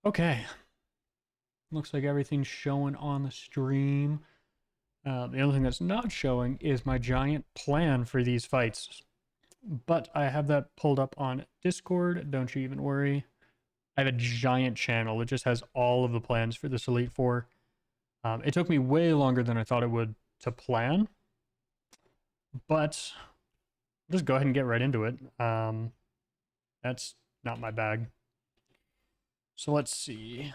Okay. Looks like everything's showing on the stream. The only thing that's not showing is my giant plan for these fights. But I have that pulled up on Discord. Don't you even worry. I have a giant channel that just has all of the plans for this Elite Four. It took me way longer than I thought it would to plan. But I'll just go ahead and get right into it. That's not my bag. So let's see.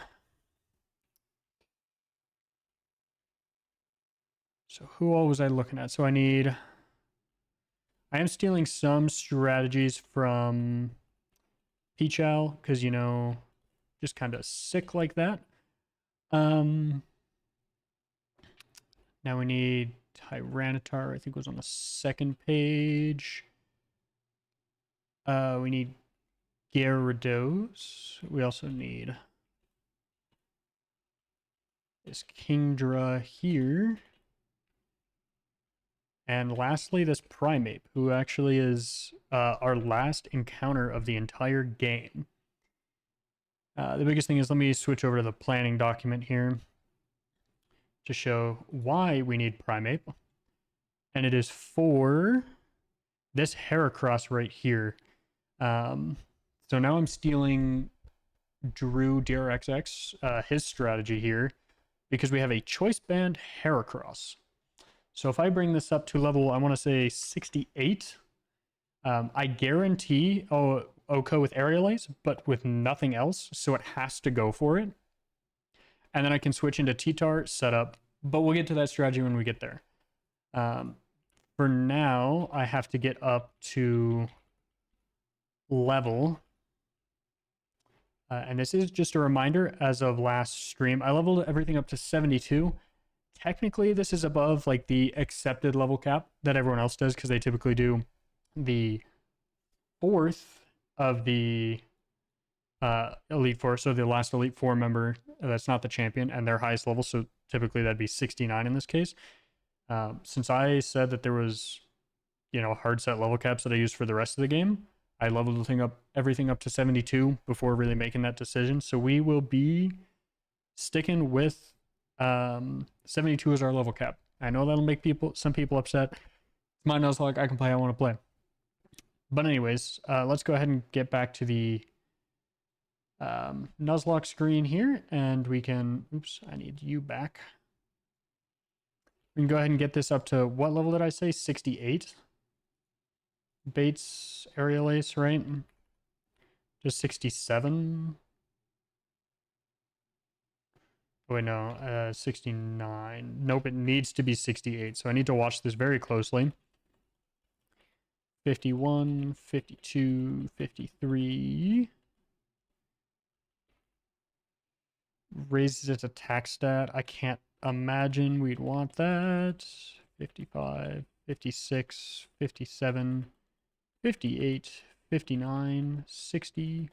So who all was I looking at? So I am stealing some strategies from Peachal because, just kind of sick like that. Now we need Tyranitar, I think was on the second page. We need Gyarados. We also need this Kingdra here. And lastly, this Primeape, who actually is our last encounter of the entire game. The biggest thing is, let me switch over to the planning document here to show why we need Primeape. And it is for this Heracross right here. So now I'm stealing Drew DRXX, his strategy here, because we have a Choice Band Heracross. So if I bring this up to level, I want to say 68, I guarantee Oko with Aerial Ace, but with nothing else, so it has to go for it. And then I can switch into T-Tar setup, but we'll get to that strategy when we get there. For now, I have to get up to level. And this is just a reminder, as of last stream, I leveled everything up to 72. Technically, this is above like the accepted level cap that everyone else does, because they typically do the fourth of the Elite Four, so the last Elite Four member that's not the champion, and their highest level, so typically that'd be 69 in this case. Since I said that there was, hard set level caps that I used for the rest of the game, I leveled everything up to 72 before really making that decision. So we will be sticking with 72 is our level cap. I know that'll make some people upset. It's my Nuzlocke. I can play how I want to play. But anyways, let's go ahead and get back to the Nuzlocke screen here, and we can, I need you back. We can go ahead and get this up to, what level did I say? 68. Bates Aerial Ace, right? Just 67. Wait, no, 69. Nope, it needs to be 68. So I need to watch this very closely. 51, 52, 53. Raises its attack stat. I can't imagine we'd want that. 55, 56, 57, 58, 59, 60,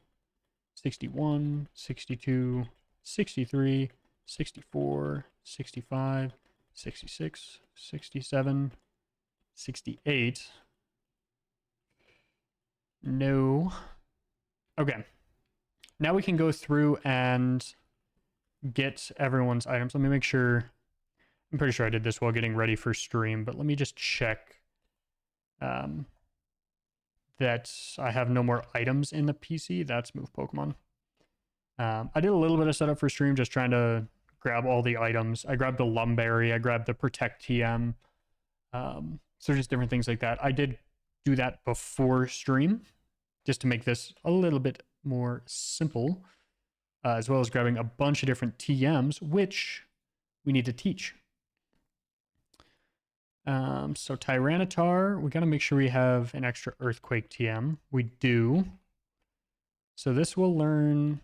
61, 62, 63, 64, 65, 66, 67, 68. No. Okay. Now we can go through and get everyone's items. Let me make sure. I'm pretty sure I did this while getting ready for stream, but let me just check that I have no more items in the PC. That's Move Pokemon. I did a little bit of setup for stream, just trying to grab all the items. I grabbed the Lumberry, I grabbed the Protect TM. So just different things like that. I did do that before stream, just to make this a little bit more simple, as well as grabbing a bunch of different TMs, which we need to teach. So Tyranitar, we gotta make sure we have an extra Earthquake TM. We do. So this will learn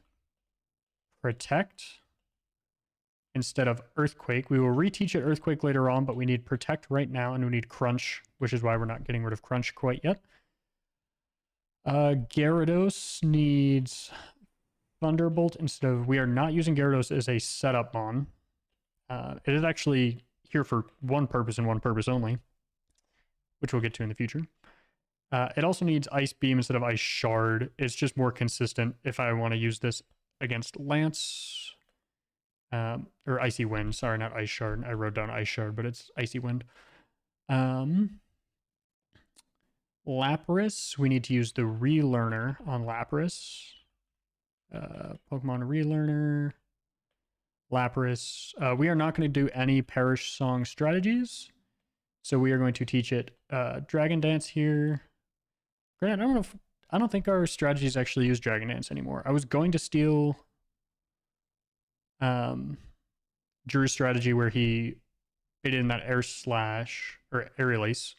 Protect instead of Earthquake. We will reteach it Earthquake later on, but we need Protect right now, and we need Crunch, which is why we're not getting rid of Crunch quite yet. Gyarados needs Thunderbolt instead of... We are not using Gyarados as a setup mon. It is actually here for one purpose and one purpose only, which we'll get to in the future. It also needs Ice Beam instead of Ice Shard. It's just more consistent if I want to use this against Lance. Or Icy Wind. Sorry, not Ice Shard. I wrote down Ice Shard, but it's Icy Wind. Lapras. We need to use the Relearner on Lapras. Pokemon Relearner. Lapras. We are not going to do any Perish Song strategies. So we are going to teach it Dragon Dance here. Granted, I don't think our strategies actually use Dragon Dance anymore. I was going to steal Drew's strategy where he hit in that Air Slash or Air Release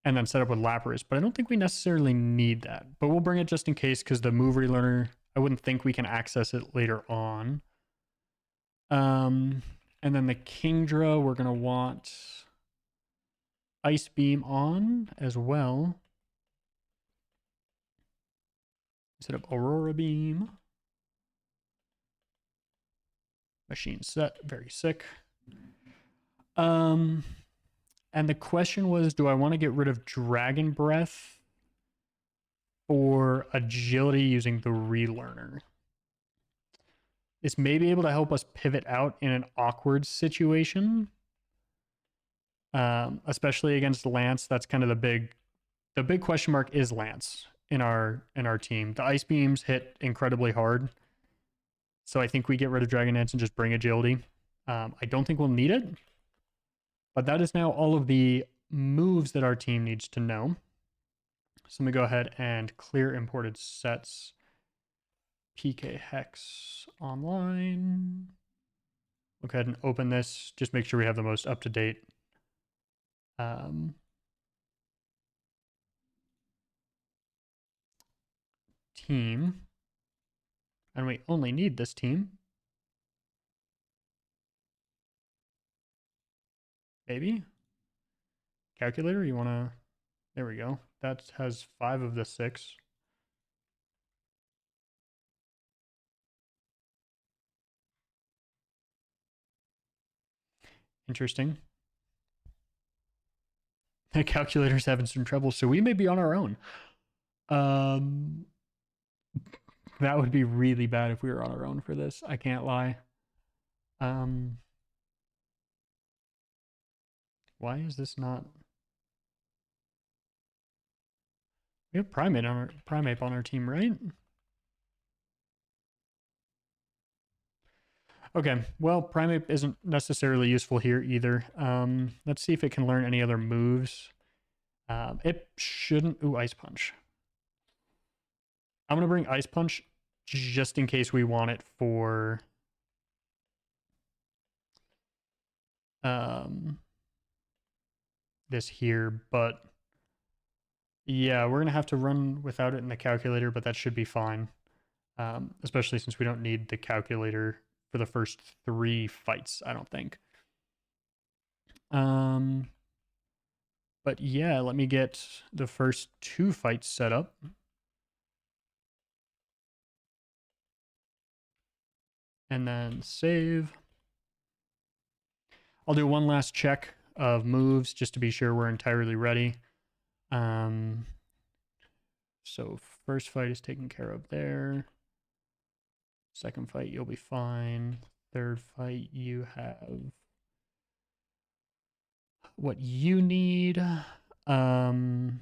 and then set up with Lapras, but I don't think we necessarily need that. But we'll bring it just in case because the Move Relearner, I wouldn't think we can access it later on. And then the Kingdra, we're going to want Ice Beam on as well instead of Aurora Beam. Machine set, very sick. And the question was, do I want to get rid of Dragon Breath or Agility using the Relearner? This may be able to help us pivot out in an awkward situation. Especially against Lance. That's kind of the big question mark is Lance in our team. The Ice Beams hit incredibly hard. So I think we get rid of Dragon Dance and just bring Agility. I don't think we'll need it. But that is now all of the moves that our team needs to know. So let me go ahead and clear imported sets. PK Hex online. Go ahead and open this. Just make sure we have the most up-to-date team. And we only need this team. Maybe. Calculator, you want to... There we go. That has 5 of the 6. Interesting. The calculator's having some trouble, so we may be on our own. That would be really bad if we were on our own for this. I can't lie. Why is this not... We have Primeape on our team, right? Okay, well, Primeape isn't necessarily useful here either. Let's see if it can learn any other moves. It shouldn't... Ooh, Ice Punch. I'm going to bring Ice Punch just in case we want it for... this here, but... Yeah, we're going to have to run without it in the calculator, but that should be fine. Especially since we don't need the calculator for the first 3 fights, I don't think. But yeah, let me get the first 2 fights set up. And then save. I'll do one last check of moves just to be sure we're entirely ready. So first fight is taken care of there. Second fight, you'll be fine. Third fight, you have what you need. Fourth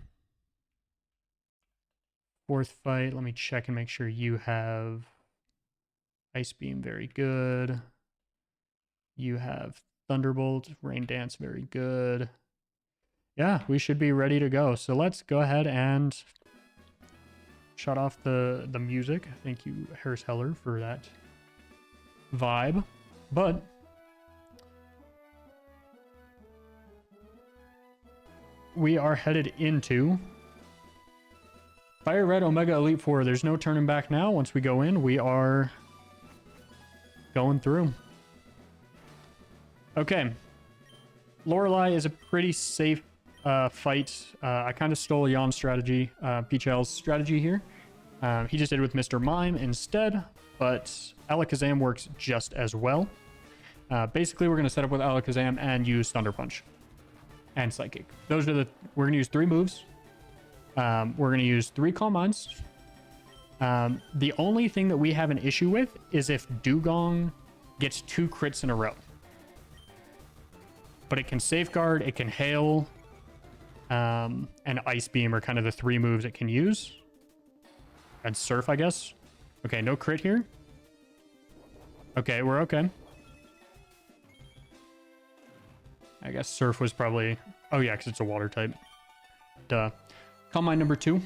fight, let me check and make sure you have Ice Beam, very good. You have Thunderbolt, Rain Dance, very good. Yeah, we should be ready to go. So let's go ahead and shut off the music. Thank you, Harris Heller, for that vibe. But we are headed into Fire Red Omega Elite Four. There's no turning back now. Once we go in, we are going through. Okay. Lorelei is a pretty safe fight. I kind of stole Jan's strategy, Peachel's strategy here. He just did it with Mr. Mime instead, but Alakazam works just as well. Basically, we're going to set up with Alakazam and use Thunder Punch and Psychic. We're going to use 3 moves. We're going to use 3 Calm Minds. The only thing that we have an issue with is if Dugong gets 2 crits in a row. But it can Safeguard, it can Hail, and Ice Beam are kind of the 3 moves it can use. And Surf, I guess. Okay, no crit here. Okay, we're okay. I guess Surf was probably... Oh yeah, because it's a water type. Duh. Calm Mind number 2.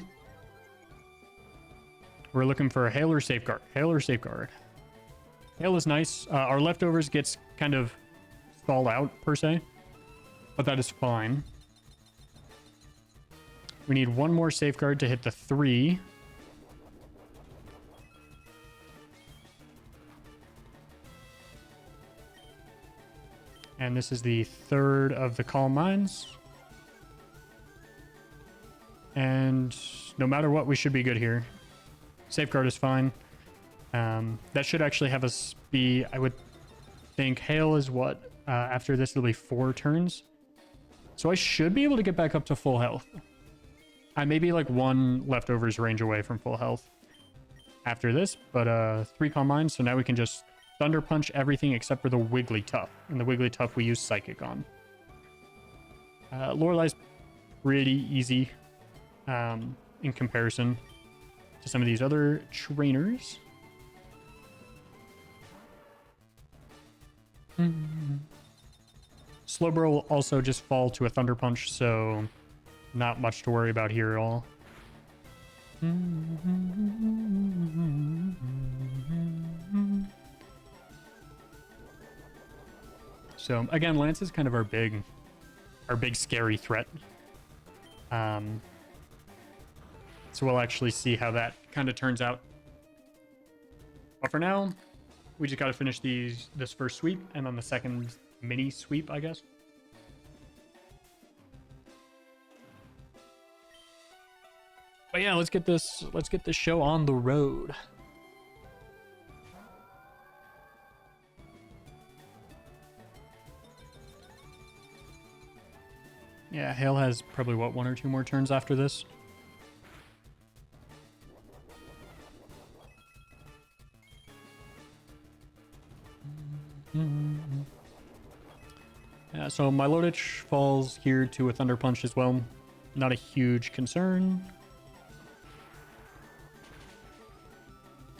We're looking for a Hail or Safeguard. Hail or Safeguard. Hail is nice. Our leftovers gets kind of stalled out, per se. But that is fine. We need 1 more Safeguard to hit the 3. And this is the 3rd of the Calm Minds. And no matter what, we should be good here. Safeguard is fine. That should actually have us be, I would think, Hail is what? After this, it'll be 4 turns. So I should be able to get back up to full health. I may be like 1 leftovers range away from full health after this, but 3 Calm Minds, so now we can just Thunder Punch everything except for the Wigglytuff. And the Wigglytuff we use Psychic on. Lorelai's pretty easy in comparison to some of these other trainers. Slowbro will also just fall to a Thunder Punch, so not much to worry about here at all. So again, Lance is kind of our big scary threat. So we'll actually see how that kind of turns out. But for now, we just got to finish this first sweep and then the second mini sweep, I guess. But yeah, let's get this show on the road. Yeah, Hail has probably, what, 1 or 2 more turns after this? Yeah, so my Lodich falls here to a Thunder Punch as well. Not a huge concern.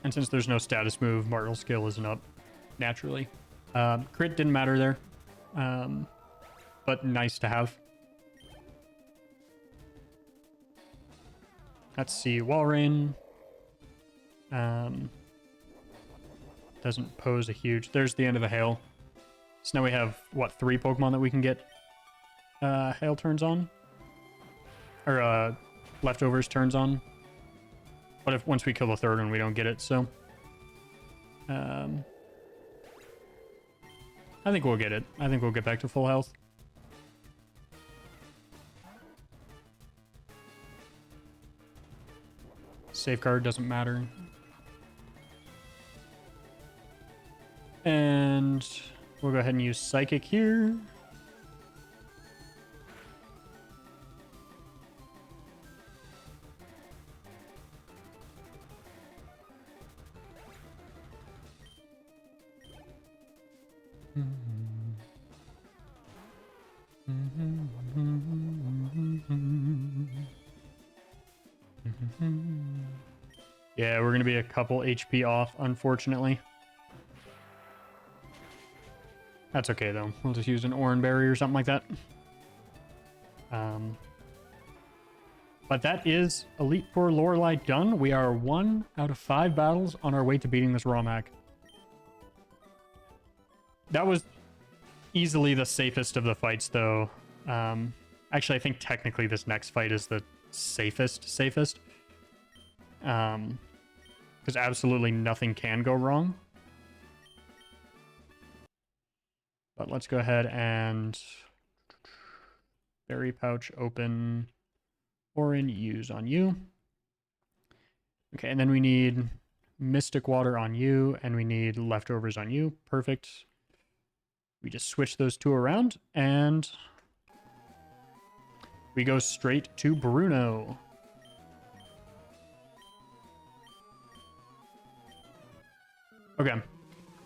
And since there's no status move, Martial Skill isn't up naturally. Crit didn't matter there. But nice to have. Let's see, Walrein. Doesn't pose a huge... There's the end of the Hail. So now we have, what, 3 Pokemon that we can get Hail turns on? Or leftovers turns on. But if once we kill the 3rd one, we don't get it, so... I think we'll get it. I think we'll get back to full health. Safeguard doesn't matter. And we'll go ahead and use Psychic here. Yeah, we're going to be a couple HP off, unfortunately. That's okay, though. We'll just use an Oran Berry or something like that. But that is Elite Four Lorelei done. We are 1 out of 5 battles on our way to beating this Romac. That was easily the safest of the fights, though. Actually, I think technically this next fight is the safest. Because absolutely nothing can go wrong. But let's go ahead and Berry Pouch open, Orin use on you. Okay, and then we need Mystic Water on you, and we need leftovers on you. Perfect. We just switch those 2 around, and we go straight to Bruno. Okay.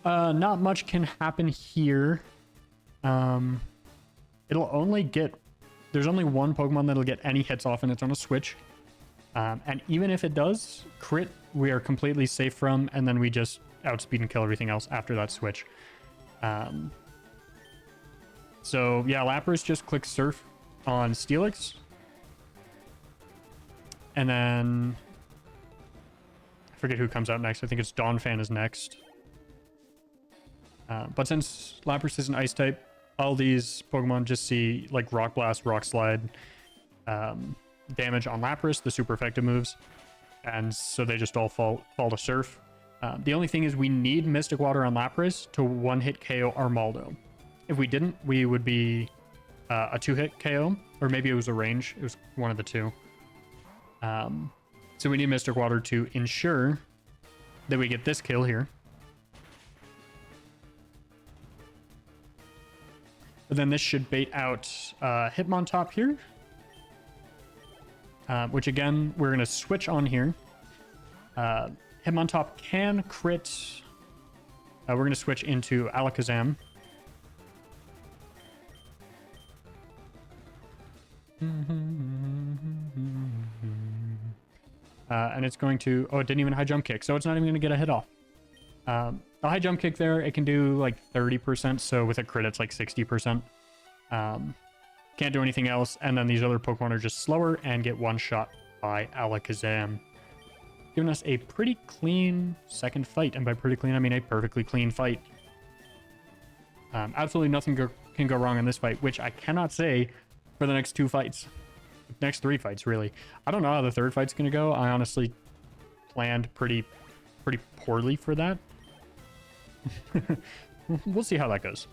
Not much can happen here. It'll only get... There's only one Pokemon that'll get any hits off, and it's on a switch. And even if it does crit, we are completely safe from, and then we just outspeed and kill everything else after that switch. So yeah, Lapras just clicks Surf on Steelix. And then I forget who comes out next. I think it's Donphan is next. But since Lapras is an ice type, all these Pokemon just see like Rock Blast, Rock Slide, damage on Lapras, the super effective moves. And so they just all fall to Surf. The only thing is we need Mystic Water on Lapras to one-hit KO Armaldo. If we didn't, we would be a two-hit KO, or maybe it was a range. It was one of the two. So we need Mystic Water to ensure that we get this kill here. But then this should bait out Hitmontop here. Which again, we're going to switch on here. Hitmontop can crit. We're going to switch into Alakazam. And it's going to... Oh, it didn't even high jump kick, so it's not even going to get a hit off. The high jump kick there, it can do like 30%, so with a crit, it's like 60%. Can't do anything else, and then these other Pokemon are just slower and get one shot by Alakazam. Giving us a pretty clean second fight, and by pretty clean, I mean a perfectly clean fight. Absolutely nothing can go wrong in this fight, which I cannot say for the next two fights. Next three fights, really. I don't know how the third fight's going to go. I honestly planned pretty poorly for that. We'll see how that goes.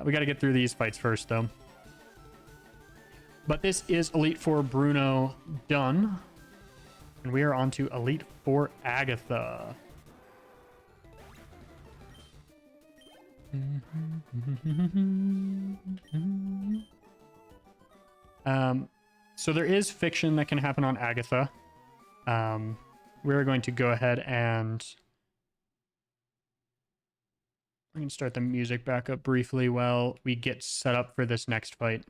We got to get through these fights first, though. But this is Elite Four Bruno done. And we are on to Elite Four Agatha. So there is fiction that can happen on Agatha. We're going to go ahead and... I can start the music back up briefly while we get set up for this next fight.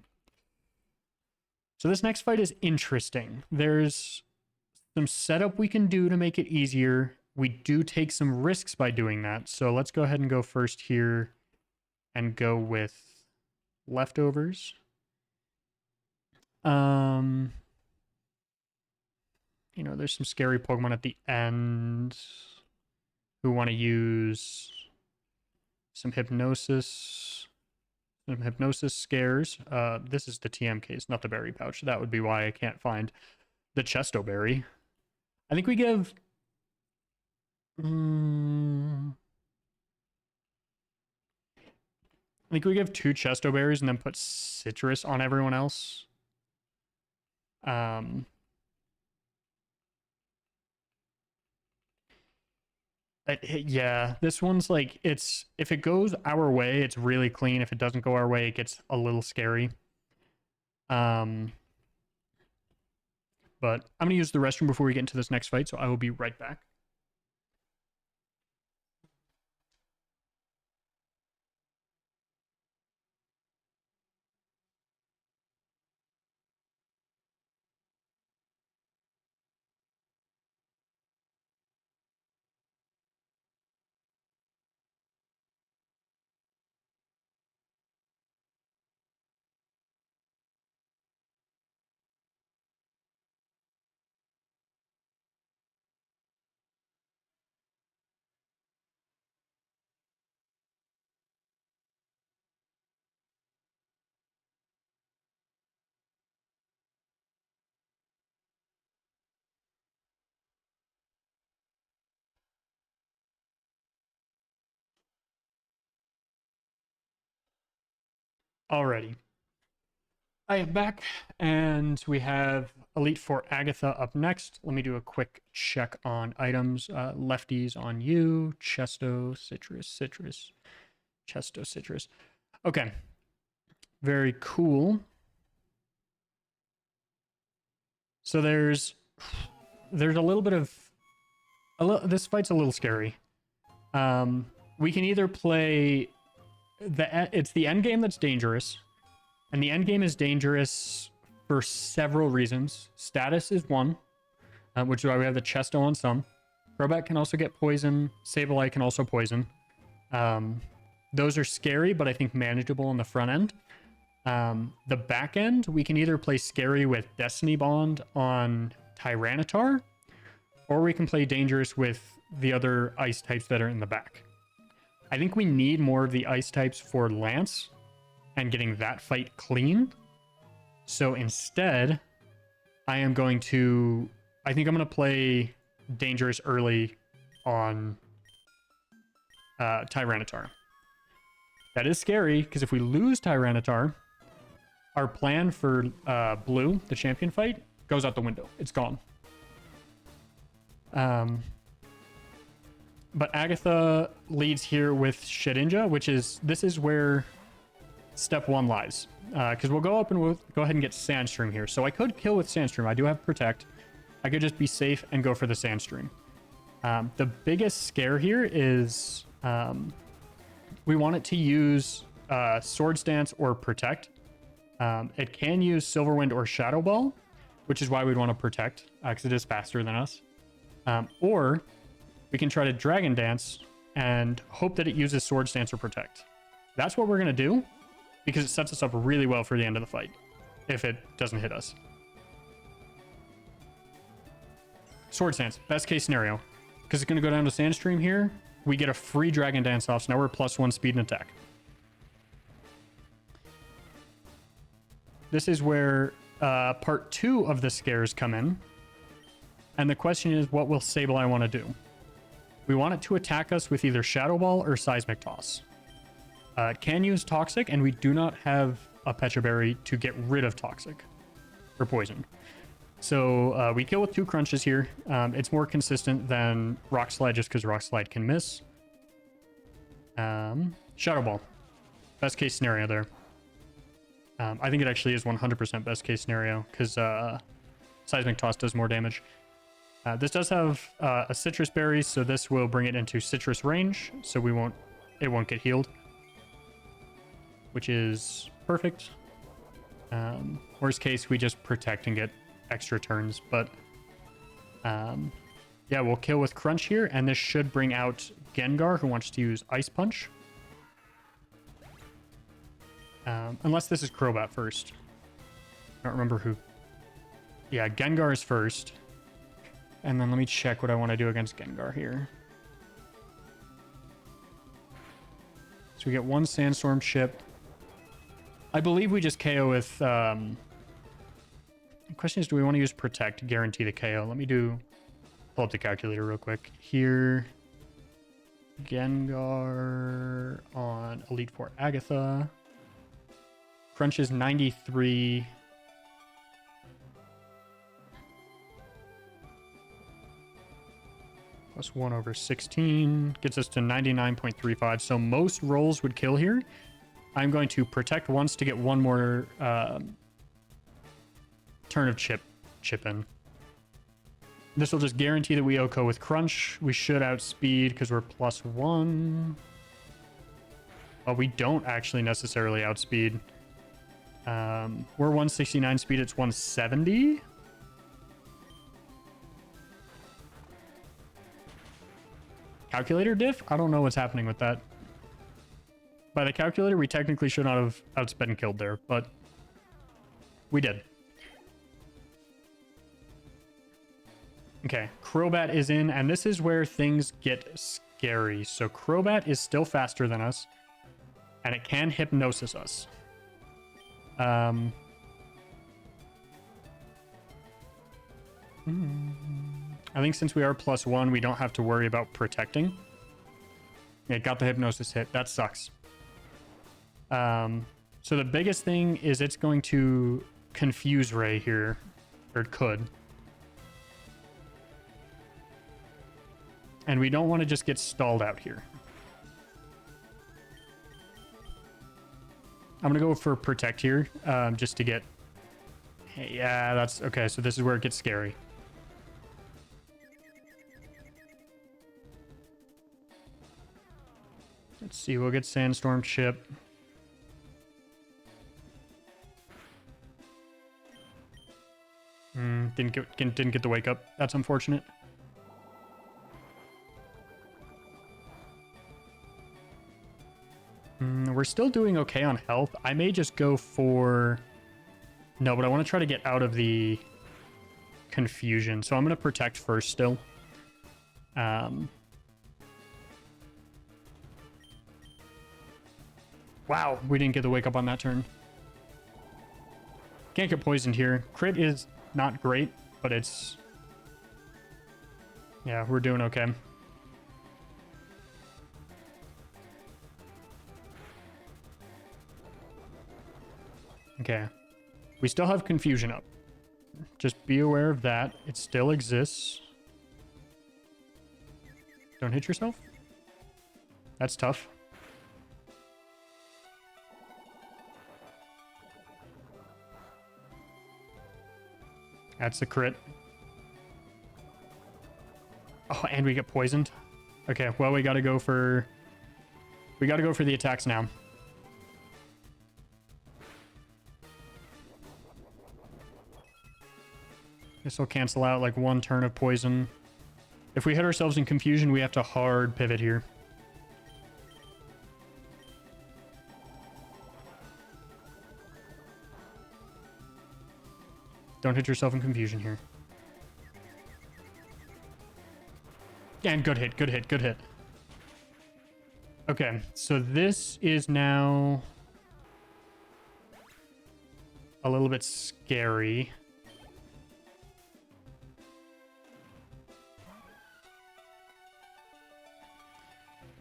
So this next fight is interesting. There's some setup we can do to make it easier. We do take some risks by doing that. So let's go ahead and go first here and go with Leftovers. You know, there's some scary Pokemon at the end who want to use some Hypnosis scares. This is the TM case, not the berry pouch. That would be why I can't find the Chesto berry. I think we give... I think we give 2 Chesto berries and then put citrus on everyone else. Yeah, this one's like, it's, if it goes our way, it's really clean. If it doesn't go our way, it gets a little scary. But I'm going to use the restroom before we get into this next fight, so I will be right back. Alrighty. I am back, and we have Elite Four Agatha up next. Let me do a quick check on items. Lefties on you. Chesto, citrus. Chesto, citrus. Okay. Very cool. So there's a little bit of... this fight's a little scary. We can either play it's the end game that's dangerous, and the end game is dangerous for several reasons. Status is one, which is why we have the Chesto on some. Crobat can also get poison. Sableye can also poison. Those are scary, but I think manageable on the front end. The back end, we can either play scary with Destiny Bond on Tyranitar, or we can play dangerous with the other ice types that are in the back. I think we need more of the ice types for Lance and getting that fight clean. So instead, I think I'm going to play dangerous early on Tyranitar. That is scary, because if we lose Tyranitar, our plan for Blue, the champion fight, goes out the window. It's gone. But Agatha leads here with Shedinja, this is where step one lies. Because we'll go up and we'll go ahead and get Sandstream here. So I could kill with Sandstream. I do have Protect. I could just be safe and go for the Sandstream. The biggest scare here is we want it to use Swords Dance or Protect. It can use Silverwind or Shadow Ball, which is why we'd want to Protect, because it is faster than us. Or we can try to Dragon Dance and hope that it uses Swords Dance or Protect. That's what we're going to do, because it sets us up really well for the end of the fight, if it doesn't hit us. Swords Dance, best case scenario, because it's going to go down to Sandstream here. We get a free Dragon Dance off, so now we're +1 speed and attack. This is where part 2 of the scares come in. And the question is, what will Sableye want to do? We want it to attack us with either Shadow Ball or Seismic Toss. It can use Toxic, and we do not have a Pecha Berry to get rid of Toxic or Poison. So we kill with 2 crunches here. It's more consistent than Rock Slide, just because Rock Slide can miss. Shadow Ball. Best case scenario there. I think it actually is 100% best case scenario, because Seismic Toss does more damage. This does have a Citrus Berry, so this will bring it into Citrus range, so it won't get healed, which is perfect. Worst case, we just Protect and get extra turns, but yeah, we'll kill with Crunch here, and this should bring out Gengar, who wants to use Ice Punch. Unless this is Crobat first. I don't remember who. Yeah, Gengar is first. And then let me check what I want to do against Gengar here. So we get 1 Sandstorm chip. I believe we just KO with... The question is, do we want to use Protect to guarantee the KO? Let me pull up the calculator real quick. Here, Gengar on Elite Four Agatha. Crunch is 93. Plus 1 over 16 gets us to 99.35. So most rolls would kill here. I'm going to Protect once to get 1 more turn of chip in. This will just guarantee that we OHKO with Crunch. We should outspeed because we're +1. But we don't actually necessarily outspeed. We're 169 speed, it's 170. Calculator diff? I don't know what's happening with that. By the calculator, we technically should not have outsped and killed there, but we did. Okay, Crobat is in, and this is where things get scary. So Crobat is still faster than us, and it can Hypnosis us. I think since we are +1, we don't have to worry about protecting. Yeah, got the Hypnosis hit. That sucks. So the biggest thing is it's going to confuse Ray here, or it could. And we don't want to just get stalled out here. I'm going to go for Protect here, just to get... Yeah, that's... Okay, so this is where it gets scary. Let's see, we'll get Sandstorm Chip. Didn't get the wake up. That's unfortunate. We're still doing okay on health. I may just go for... No, but I want to try to get out of the confusion. So I'm going to protect first still. Wow, we didn't get the wake up on that turn. Can't get poisoned here. Crit is not great, but it's... Yeah, we're doing okay. Okay. We still have confusion up. Just be aware of that. It still exists. Don't hit yourself. That's tough. That's the crit. Oh, and we get poisoned. Okay, well, we gotta go for the attacks now. This will cancel out like one turn of poison. If we hit ourselves in confusion, we have to hard pivot here. Don't hit yourself in confusion here. And good hit, good hit, good hit. Okay, so this is now a little bit scary.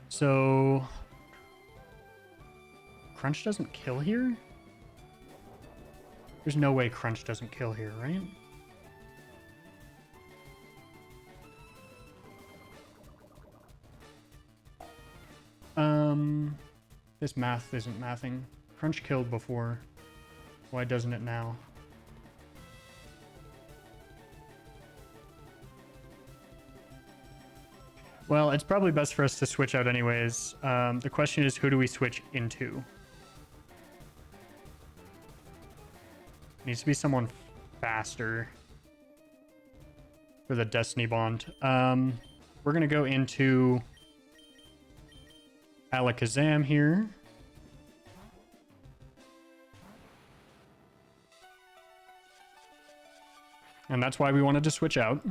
So Crunch doesn't kill here? There's no way Crunch doesn't kill here, right? This math isn't mathing. Crunch killed before. Why doesn't it now? Well, it's probably best for us to switch out anyways. The question is, who do we switch into? Needs to be someone faster for the Destiny Bond. We're going to go into Alakazam here. And that's why we wanted to switch out.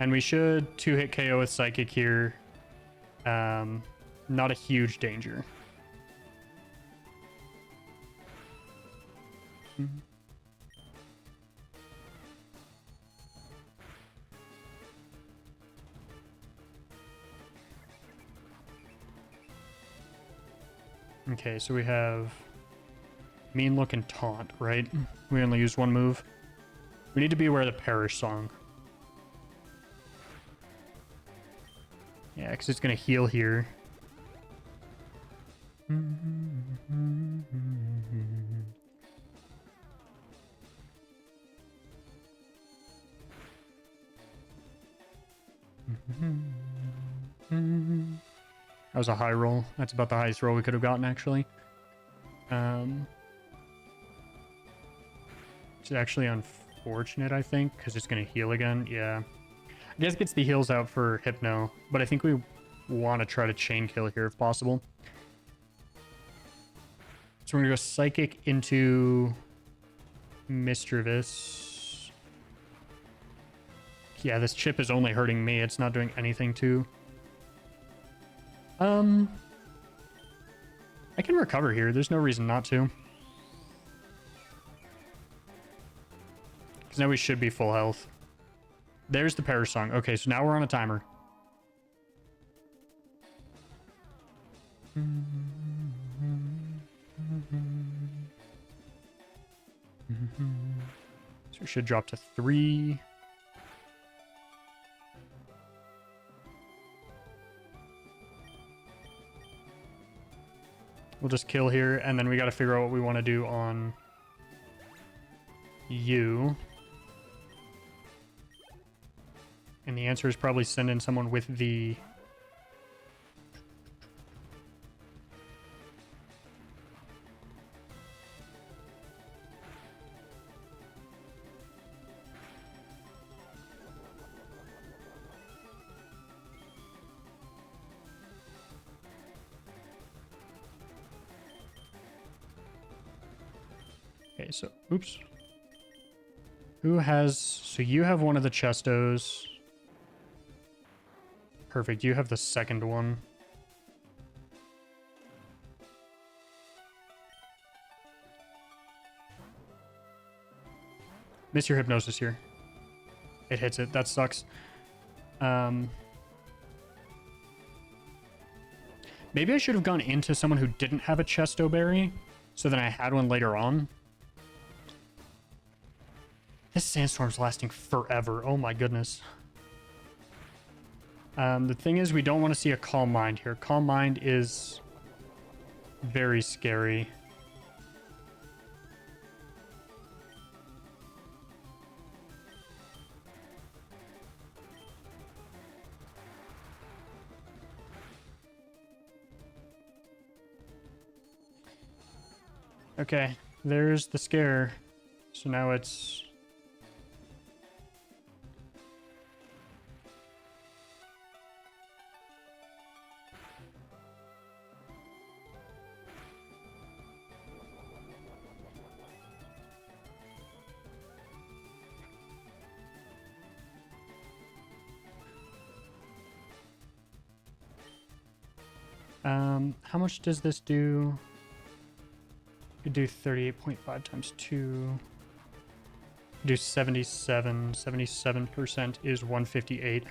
And we should 2-hit KO with Psychic here. Not a huge danger. Okay, so we have Mean Look and Taunt, right? We only used one move. We need to be aware of the Perish Song. Yeah, because it's going to heal here. That was a high roll. That's about the highest roll we could have gotten, actually. It's actually unfortunate, I think, because it's going to heal again. Yeah. I guess it gets the heals out for Hypno, but I think we want to try to chain kill here if possible. So we're going to go Psychic into Mischievous. Yeah, this chip is only hurting me. It's not doing anything to... I can recover here. There's no reason not to. Because now we should be full health. There's the Perish Song. Okay, so now we're on a timer. So we should drop to 3. We'll just kill here, and then we got to figure out what we want to do on you. And the answer is probably send in someone with the Okay, so, oops. Who has... So you have one of the chestos. Perfect, you have the second one. Miss your hypnosis here. It hits it. That sucks. Maybe I should have gone into someone who didn't have a chesto berry, so then I had one later on. This sandstorm's lasting forever. Oh my goodness. The thing is, we don't want to see a Calm Mind here. Calm Mind is very scary. Okay, there's the scare. So now it's... how much does this do? Could do 38.5 times 2. Do 77. 77% is 158.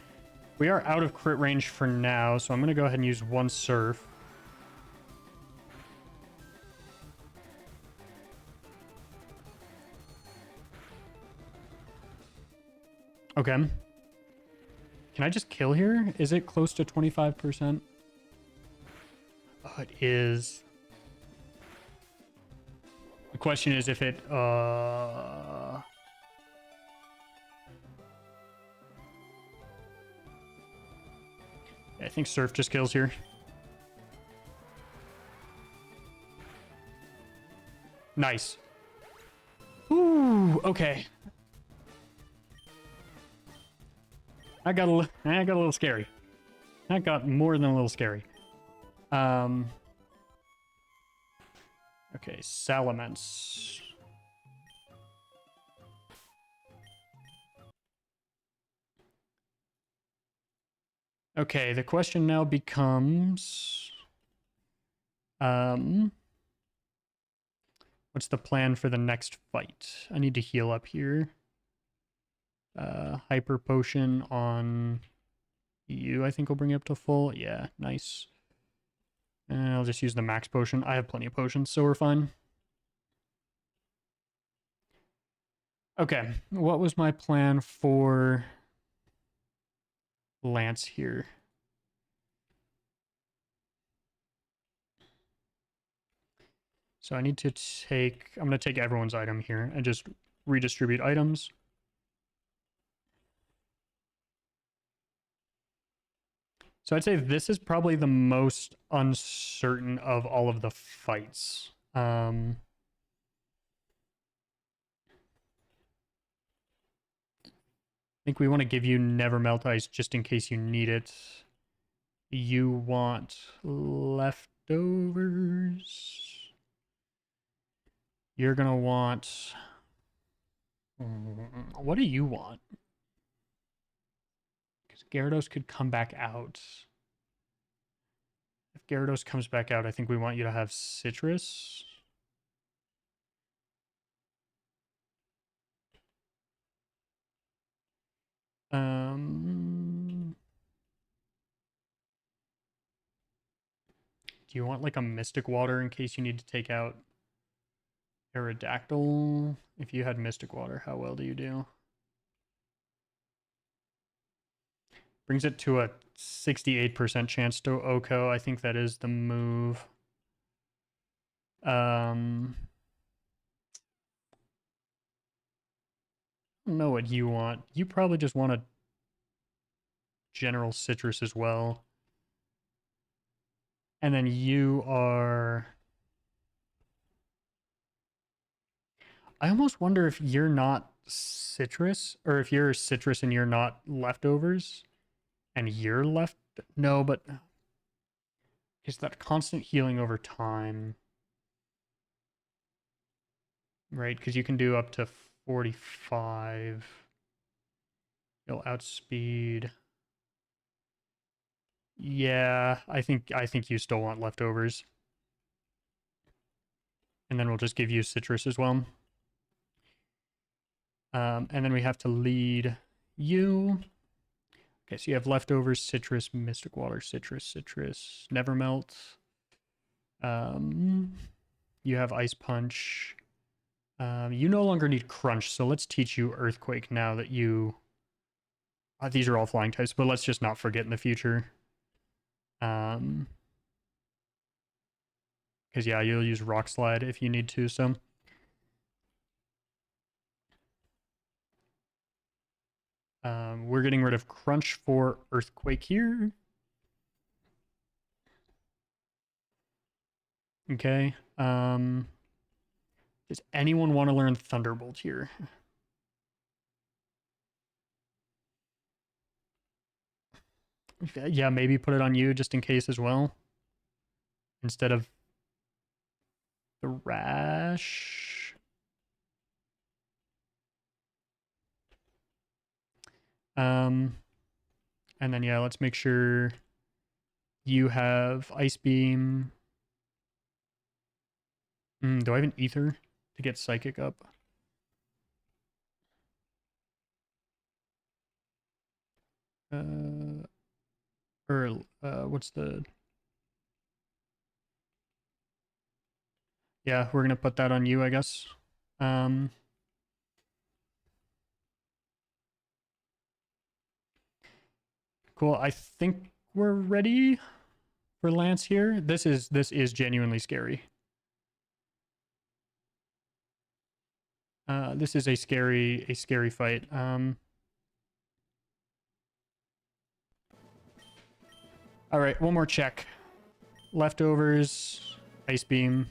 We are out of crit range for now, so I'm going to go ahead and use one surf. Okay. Can I just kill here? Is it close to 25%? Oh, it is. The question is if it, I think surf just kills here. Nice. Ooh, okay. I got a little scary. That got more than a little scary. Okay, Salamence. Okay, the question now becomes... what's the plan for the next fight? I need to heal up here. Hyper Potion on you, I think will bring you up to full. Yeah, nice. And I'll just use the max potion. I have plenty of potions, so we're fine. Okay, what was my plan for Lance here? So I need to take... I'm going to take everyone's item here and just redistribute items. So I'd say this is probably the most uncertain of all of the fights. I think we want to give you Never Melt Ice just in case you need it. You want leftovers. You're going to want... What do you want? Gyarados could come back out. If Gyarados comes back out, I think we want you to have Citrus. Do you want like a Mystic Water in case you need to take out Aerodactyl? If you had Mystic Water, how well do you do? Brings it to a 68% chance to Oko. I think that is the move. I don't know what you want. You probably just want a general citrus as well. And then you are... I almost wonder if you're not citrus, or if you're citrus and you're not leftovers. And you're left... No, but... Is that constant healing over time? right? Because you can do up to 45. You'll outspeed. Yeah, I think you still want leftovers. And then we'll just give you citrus as well. And then we have to lead you. Okay, so you have leftovers, citrus, mystic water, citrus, never melt. You have ice punch. You no longer need crunch, so let's teach you earthquake now that you... these are all flying types, but let's just not forget in the future. Because yeah, you'll use rock slide if you need to, so... we're getting rid of crunch for earthquake here. Okay. Does anyone want to learn thunderbolt here? Yeah, maybe put it on you just in case as well. Instead of the rash. And then yeah, let's make sure you have ice beam. Do I have an ether to get psychic up? What's the... Yeah, we're gonna put that on you, I guess. Cool. I think we're ready for Lance here. This is genuinely scary. This is a scary fight. All right, one more check. Leftovers, ice beam,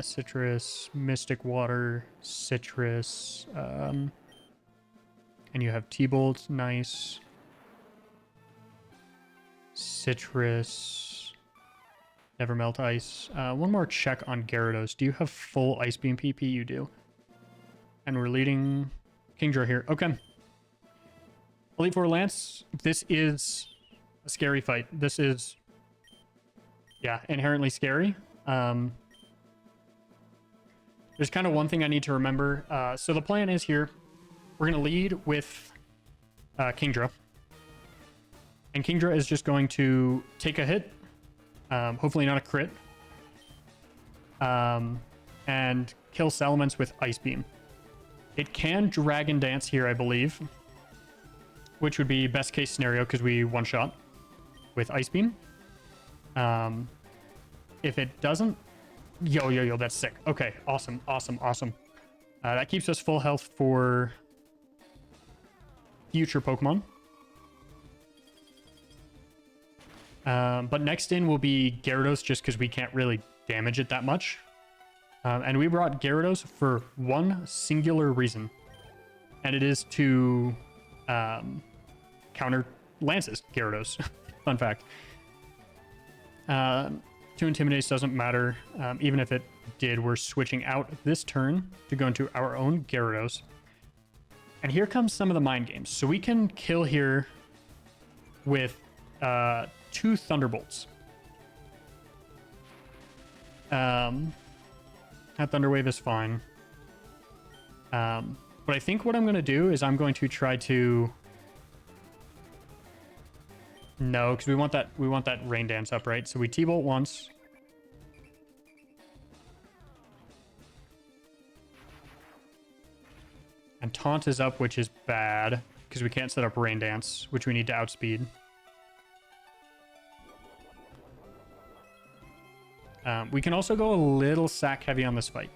citrus, mystic water, citrus, and you have T-bolt, nice. Citrus, never melt ice. One more check on Gyarados. Do you have full ice beam PP? You do. And we're leading Kingdra here. Okay. Elite Four Lance, this is a scary fight. This is, yeah, inherently scary. There's kind of one thing I need to remember. So the plan is here, we're going to lead with Kingdra. And Kingdra is just going to take a hit, hopefully not a crit, and kill Salamence with Ice Beam. It can Dragon Dance here, I believe, which would be best case scenario because we one-shot with Ice Beam. If it doesn't... Yo, that's sick. Okay, awesome. That keeps us full health for future Pokemon. But next in will be Gyarados, just because we can't really damage it that much. And we brought Gyarados for one singular reason. And it is to counter Lance's Gyarados. Fun fact. 2 Intimidates doesn't matter. Even if it did, we're switching out this turn to go into our own Gyarados. And here comes some of the mind games. So we can kill here with 2 Thunderbolts. That Thunder Wave is fine. But I think what I'm going to do is I'm going to try to... No, because we want that Rain Dance up, right? So we T-Bolt once. And Taunt is up, which is bad, because we can't set up Rain Dance, which we need to outspeed. We can also go a little sack heavy on this fight.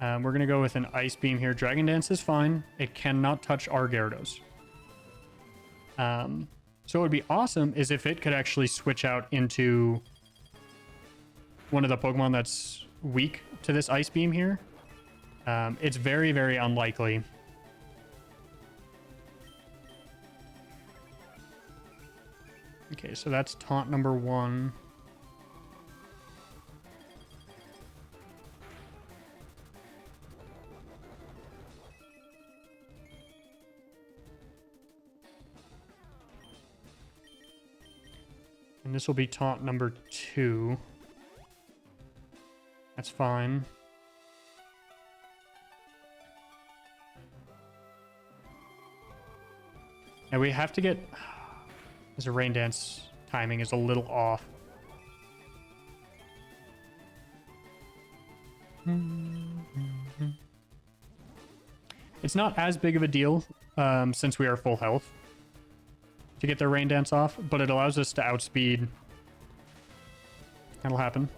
We're going to go with an Ice Beam here. Dragon Dance is fine. It cannot touch our Gyarados. So what would be awesome is if it could actually switch out into one of the Pokemon that's weak to this Ice Beam here. It's very, very unlikely. Okay, so that's taunt number 1. And this will be taunt number 2. That's fine. Now we have to get... This rain dance timing is a little off. It's not as big of a deal since we are full health to get their rain dance off, but it allows us to outspeed. That'll happen.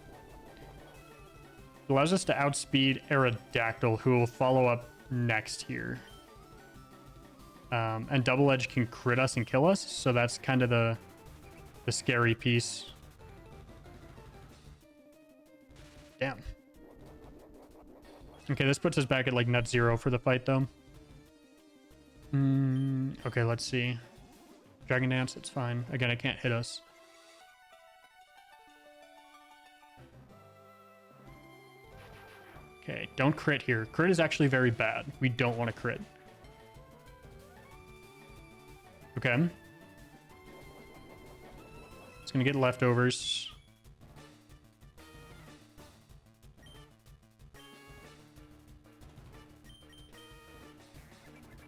It allows us to outspeed Aerodactyl, who will follow up next here. And Double Edge can crit us and kill us, so that's kind of the scary piece. Damn. Okay, this puts us back at like net 0 for the fight, though. Okay, let's see. Dragon Dance, it's fine. Again, it can't hit us. Okay, don't crit here. Crit is actually very bad. We don't want to crit. Okay. It's going to get leftovers.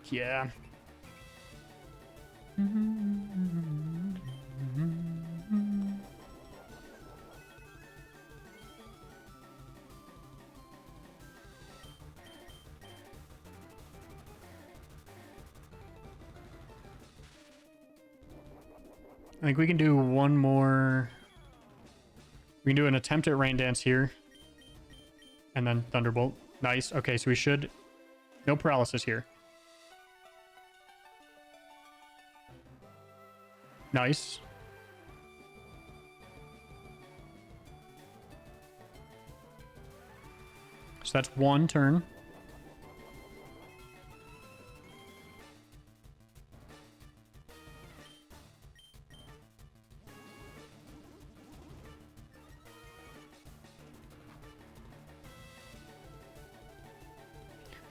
Yeah. I think we can do one more. We can do an attempt at Rain Dance here. And then Thunderbolt. Nice. Okay, so we should... No paralysis here. Nice. So that's one turn.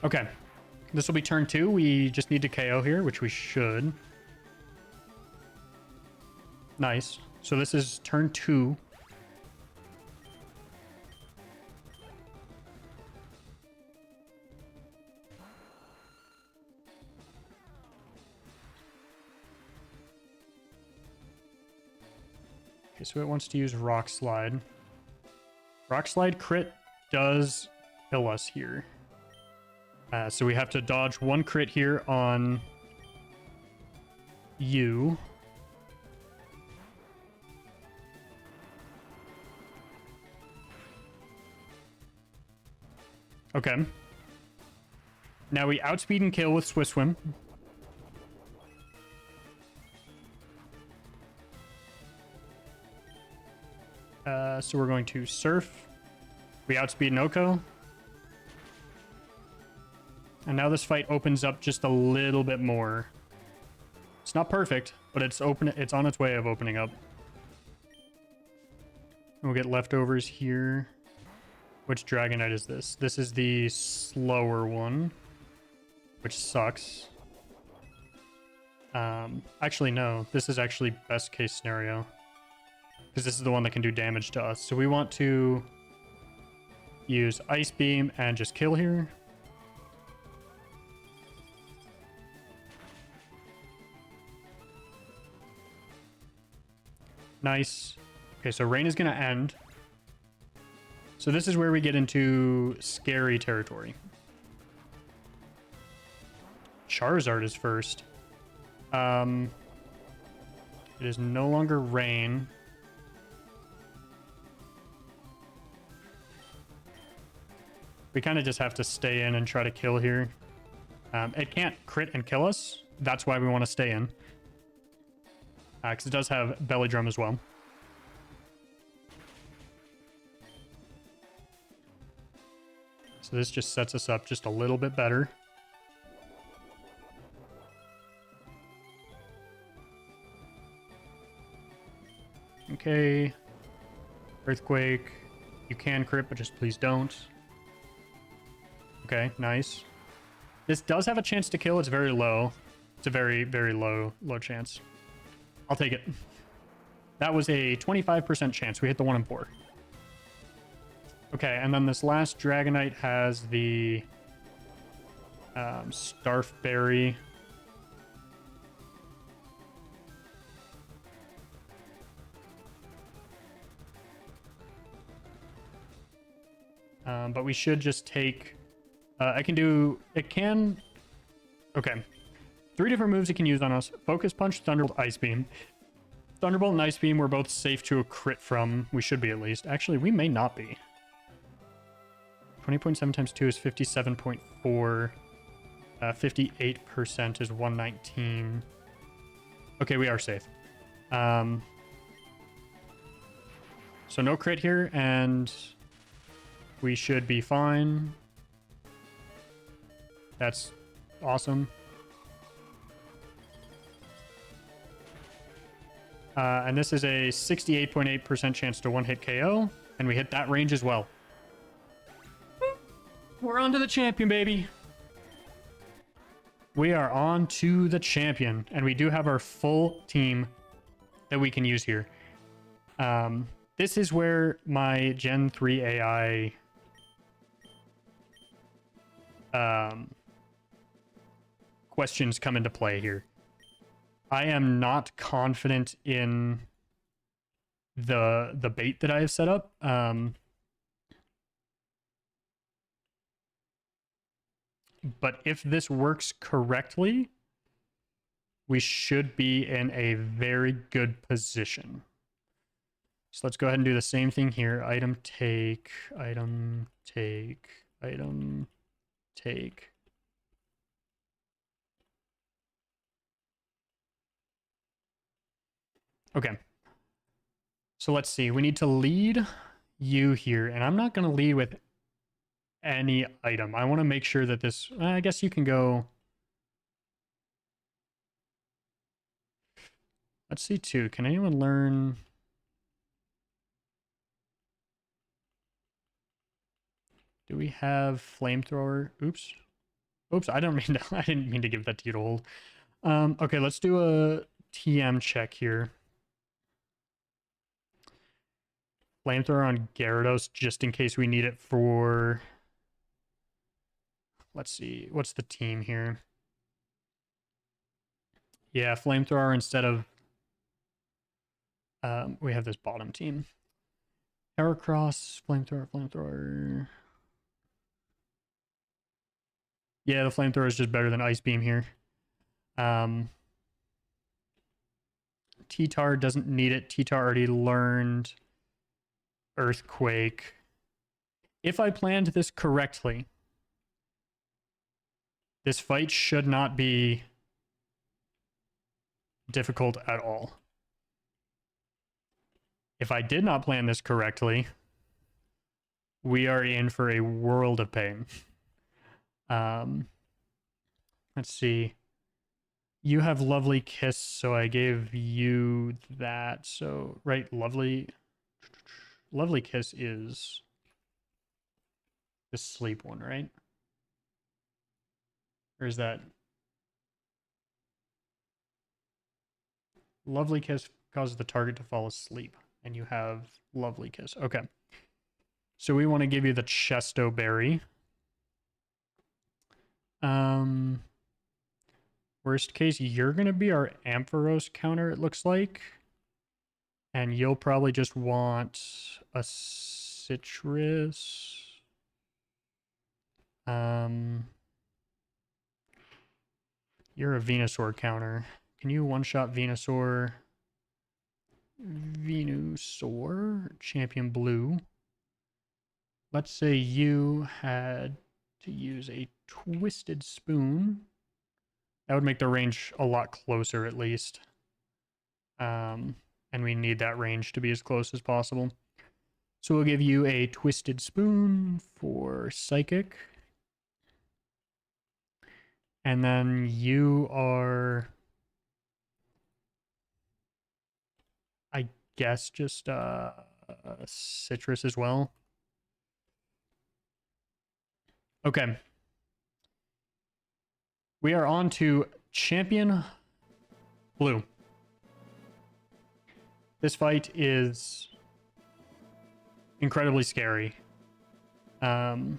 Okay. This will be turn 2. We just need to KO here, which we should. Nice. So this is turn 2. Okay, so it wants to use Rock Slide. Rock Slide crit does kill us here. So we have to dodge one crit here on you. Okay. Now we outspeed and kill with Swift Swim. So we're going to Surf. We outspeed Noko. And now this fight opens up just a little bit more. It's not perfect, but it's open. It's on its way of opening up. We'll get leftovers here. Which Dragonite is this? This is the slower one, which sucks. Actually, no. This is actually best case scenario. Because this is the one that can do damage to us. So we want to use Ice Beam and just kill here. Nice. Okay, so rain is going to end. So this is where we get into scary territory. Charizard is first. It is no longer rain. We kind of just have to stay in and try to kill here. It can't crit and kill us. That's why we want to stay in. Because it does have Belly Drum as well. So this just sets us up just a little bit better. Okay. Earthquake. You can crit, but just please don't. Okay, nice. This does have a chance to kill. It's very low. It's a very, very low chance. I'll take it. That was a 25% chance. We hit the 1 in 4. Okay, and then this last Dragonite has the Starfberry. But we should just take... I can do... It can... Okay. 3 different moves it can use on us. Focus Punch, Thunderbolt, Ice Beam. Thunderbolt and Ice Beam we're both safe to a crit from. We should be at least. Actually, we may not be. 20.7 times 2 is 57.4. 58% is 119. Okay, we are safe. So no crit here, and we should be fine. That's awesome. And this is a 68.8% chance to one-hit KO, and we hit that range as well. We're on to the champion, baby. We are on to the champion, and we do have our full team that we can use here. This is where my Gen 3 AI questions come into play here. I am not confident in the bait that I have set up. But if this works correctly, we should be in a very good position. So let's go ahead and do the same thing here. Item take, item take, item take. Okay. So let's see. We need to lead you here, and I'm not going to lead with any item. I want to make sure that this... I guess you can go... Let's see, too. Can anyone learn... Do we have flamethrower? Oops. Oops, I didn't mean to give that to you to hold. Okay, let's do a TM check here. Flamethrower on Gyarados, just in case we need it for... Let's see, what's the team here? Yeah, Flamethrower instead of... we have this bottom team. Heracross, Flamethrower. Yeah, the Flamethrower is just better than Ice Beam here. T-Tar doesn't need it. T-Tar already learned Earthquake. If I planned this correctly, this fight should not be difficult at all. If I did not plan this correctly, we are in for a world of pain. Let's see. You have Lovely Kiss, so I gave you that. So, right, Lovely Kiss is the sleep one, right? Or is that... Lovely Kiss causes the target to fall asleep, and you have Lovely Kiss. Okay. So we want to give you the Chesto Berry. Worst case, you're going to be our Ampharos counter, it looks like. And you'll probably just want a Citrus. You're a Venusaur counter. Can you one-shot Venusaur? Champion Blue. Let's say you had to use a Twisted Spoon. That would make the range a lot closer, at least. And we need that range to be as close as possible. So we'll give you a Twisted Spoon for Psychic. And then you are... I guess just Citrus as well. Okay. We are on to Champion Blue. This fight is incredibly scary. One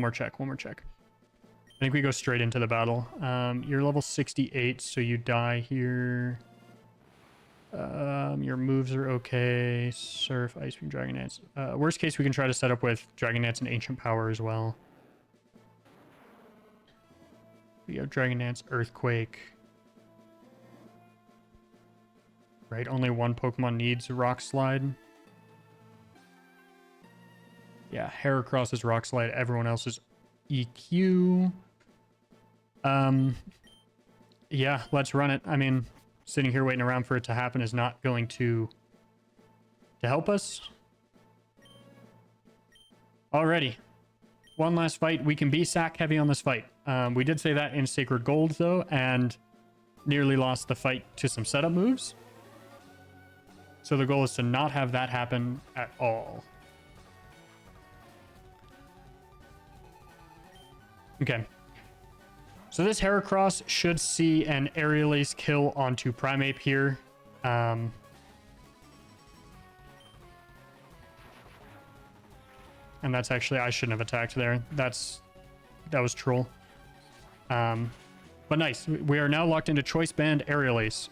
more check. I think we go straight into the battle. You're level 68, so you die here. Your moves are okay. Surf, Ice Beam, Dragon Dance. Worst case, we can try to set up with Dragon Dance and Ancient Power as well. We have Dragon Dance, Earthquake. Right, only one Pokemon needs Rock Slide. Yeah, Heracross is Rock Slide. Everyone else is EQ. Yeah, let's run it. I mean, sitting here waiting around for it to happen is not going to help us. Alrighty. One last fight. We can be sack heavy on this fight. We did say that in Sacred Gold, though, and nearly lost the fight to some setup moves. So the goal is to not have that happen at all. Okay. So this Heracross should see an Aerial Ace kill onto Primeape here. And that's actually, I shouldn't have attacked there. That was troll. But nice. We are now locked into Choice Band Aerial Ace.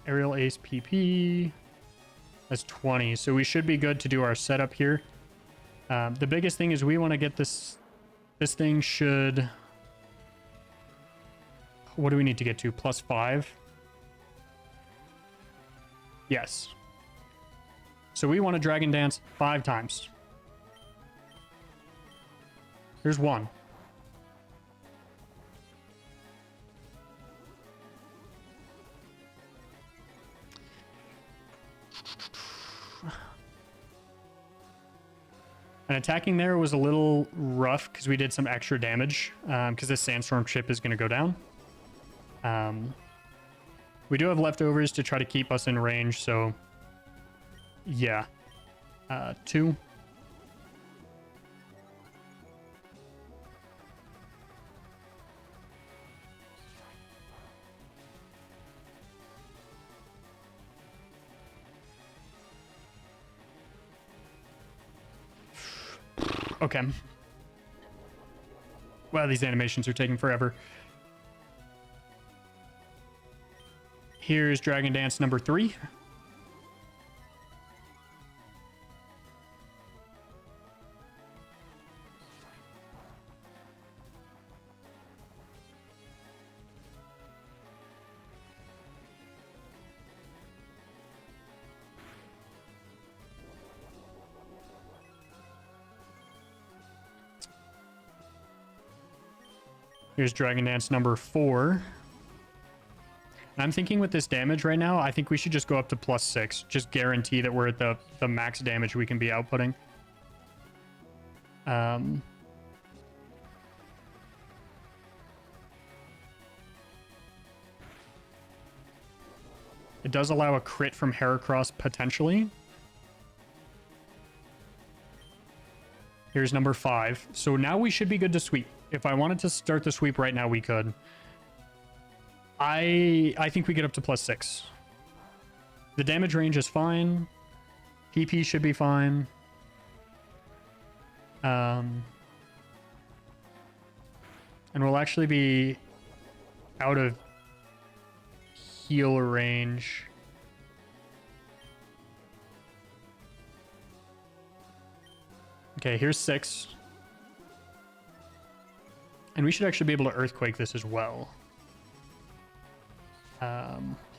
Aerial Ace PP. That's 20. So we should be good to do our setup here. The biggest thing is we want to get this thing should... What do we need to get to? +5? Yes. So we want to Dragon Dance 5 times. Here's one. And attacking there was a little rough because we did some extra damage because this Sandstorm chip is going to go down. We do have leftovers to try to keep us in range, so yeah. 2. Okay. Wow, these animations are taking forever. Here's Dragon Dance number 3. Here's Dragon Dance number 4. And I'm thinking with this damage right now, I think we should just go up to +6. Just guarantee that we're at the max damage we can be outputting. It does allow a crit from Heracross potentially. Here's number 5. So now we should be good to sweep. If I wanted to start the sweep right now, we could. I think we get up to +6. The damage range is fine. PP should be fine. And we'll actually be out of heal range. Okay, here's 6. And we should actually be able to Earthquake this as well.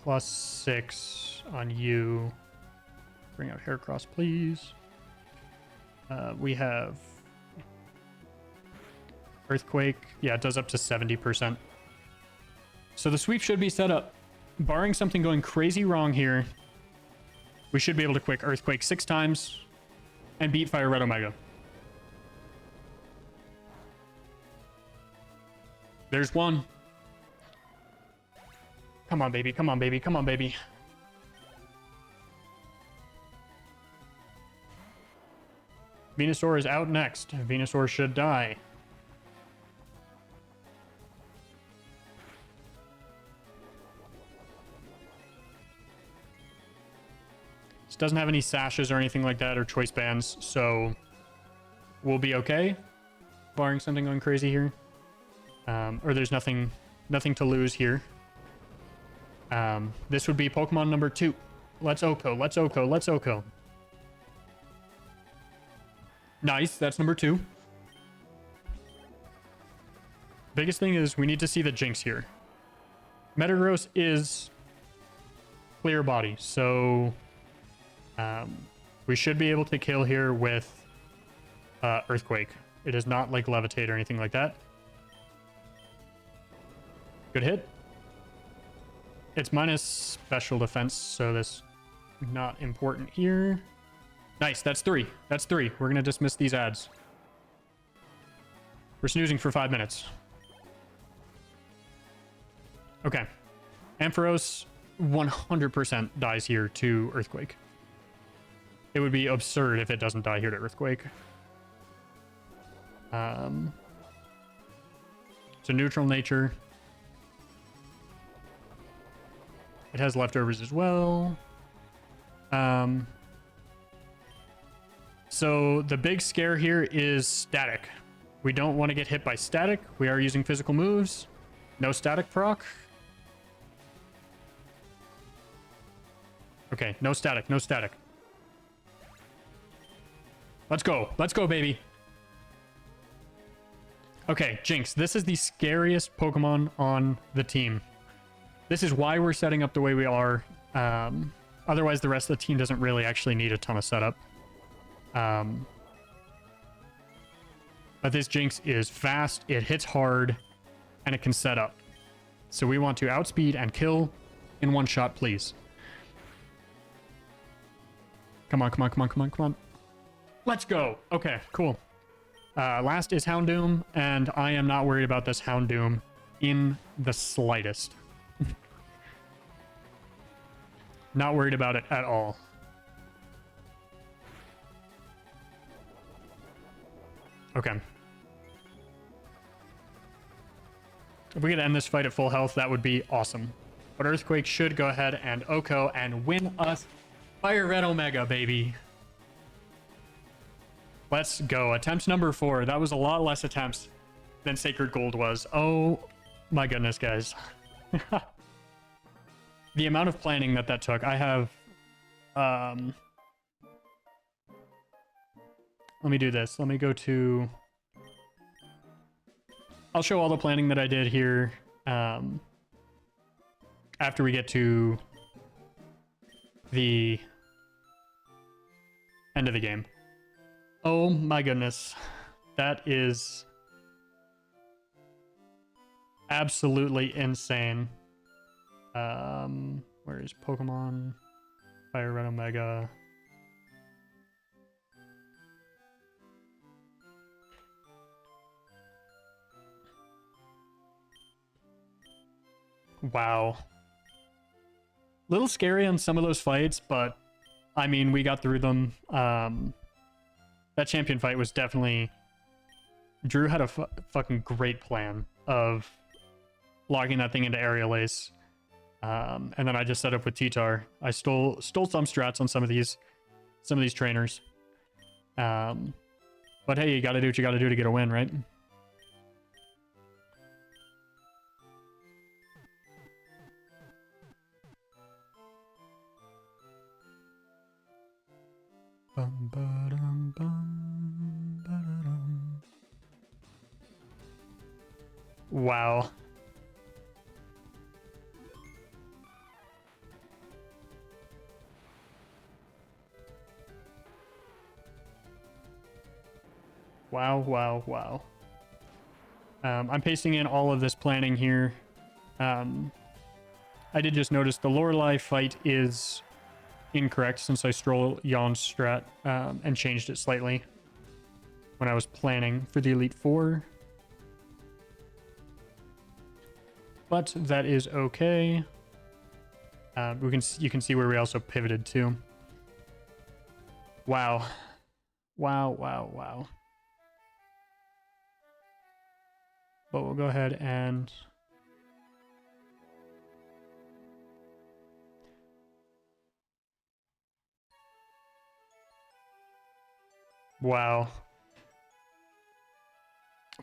+6 on you. Bring out Heracross, please. We have Earthquake. Yeah, it does up to 70%. So the sweep should be set up. Barring something going crazy wrong here, we should be able to quick Earthquake 6 times and beat Fire Red Omega. There's one. Come on, baby. Come on, baby. Come on, baby. Venusaur is out next. Venusaur should die. This doesn't have any sashes or anything like that or choice bands, so we'll be okay, barring something going crazy here. Or there's nothing to lose here. This would be Pokemon number 2. Let's Oko, let's Oko, let's Oko. Nice, that's number 2. Biggest thing is we need to see the Jinx here. Metagross is clear body, so we should be able to kill here with Earthquake. It is not like Levitate or anything like that. Good hit. It's minus special defense, so that's not important here. Nice, that's 3. That's 3. We're going to dismiss these ads. We're snoozing for 5 minutes. Okay. Ampharos 100% dies here to Earthquake. It would be absurd if it doesn't die here to Earthquake. It's a neutral nature. It has leftovers as well. So the big scare here is static. We don't want to get hit by static. We are using physical moves. No static proc. Okay, no static, no static. Let's go. Let's go, baby. Okay, Jinx. This is the scariest Pokemon on the team. This is why we're setting up the way we are. Otherwise, the rest of the team doesn't really actually need a ton of setup. But this Jinx is fast, it hits hard, and it can set up. So we want to outspeed and kill in one shot, please. Come on, come on, come on, come on, come on. Let's go. Okay, cool. Last is Houndoom, and I am not worried about this Houndoom in the slightest. Not worried about it at all. Okay. If we could end this fight at full health, that would be awesome. But Earthquake should go ahead and Oko and win us Fire Red Omega, baby. Let's go. Attempt number 4. That was a lot less attempts than Sacred Gold was. Oh my goodness, guys. The amount of planning that took. I have... Let me do this. Let me go to... I'll show all the planning that I did here after we get to the end of the game. Oh my goodness. That is absolutely insane. Where is Pokemon? Fire Red Omega. Wow. Little scary on some of those fights, but I mean, we got through them. That champion fight was definitely... Drew had a fucking great plan of logging that thing into Aerial Ace. And then I just set up with T-Tar. I stole some strats on some of these trainers. But hey, you gotta do what you gotta do to get a win, right? Wow. Wow, wow, wow. I'm pasting in all of this planning here. I did just notice the Lorelei fight is incorrect since I stole Jan's strat and changed it slightly when I was planning for the Elite Four. But that is okay. You can see where we also pivoted to. Wow. Wow, wow, wow. But we'll go ahead and... Wow.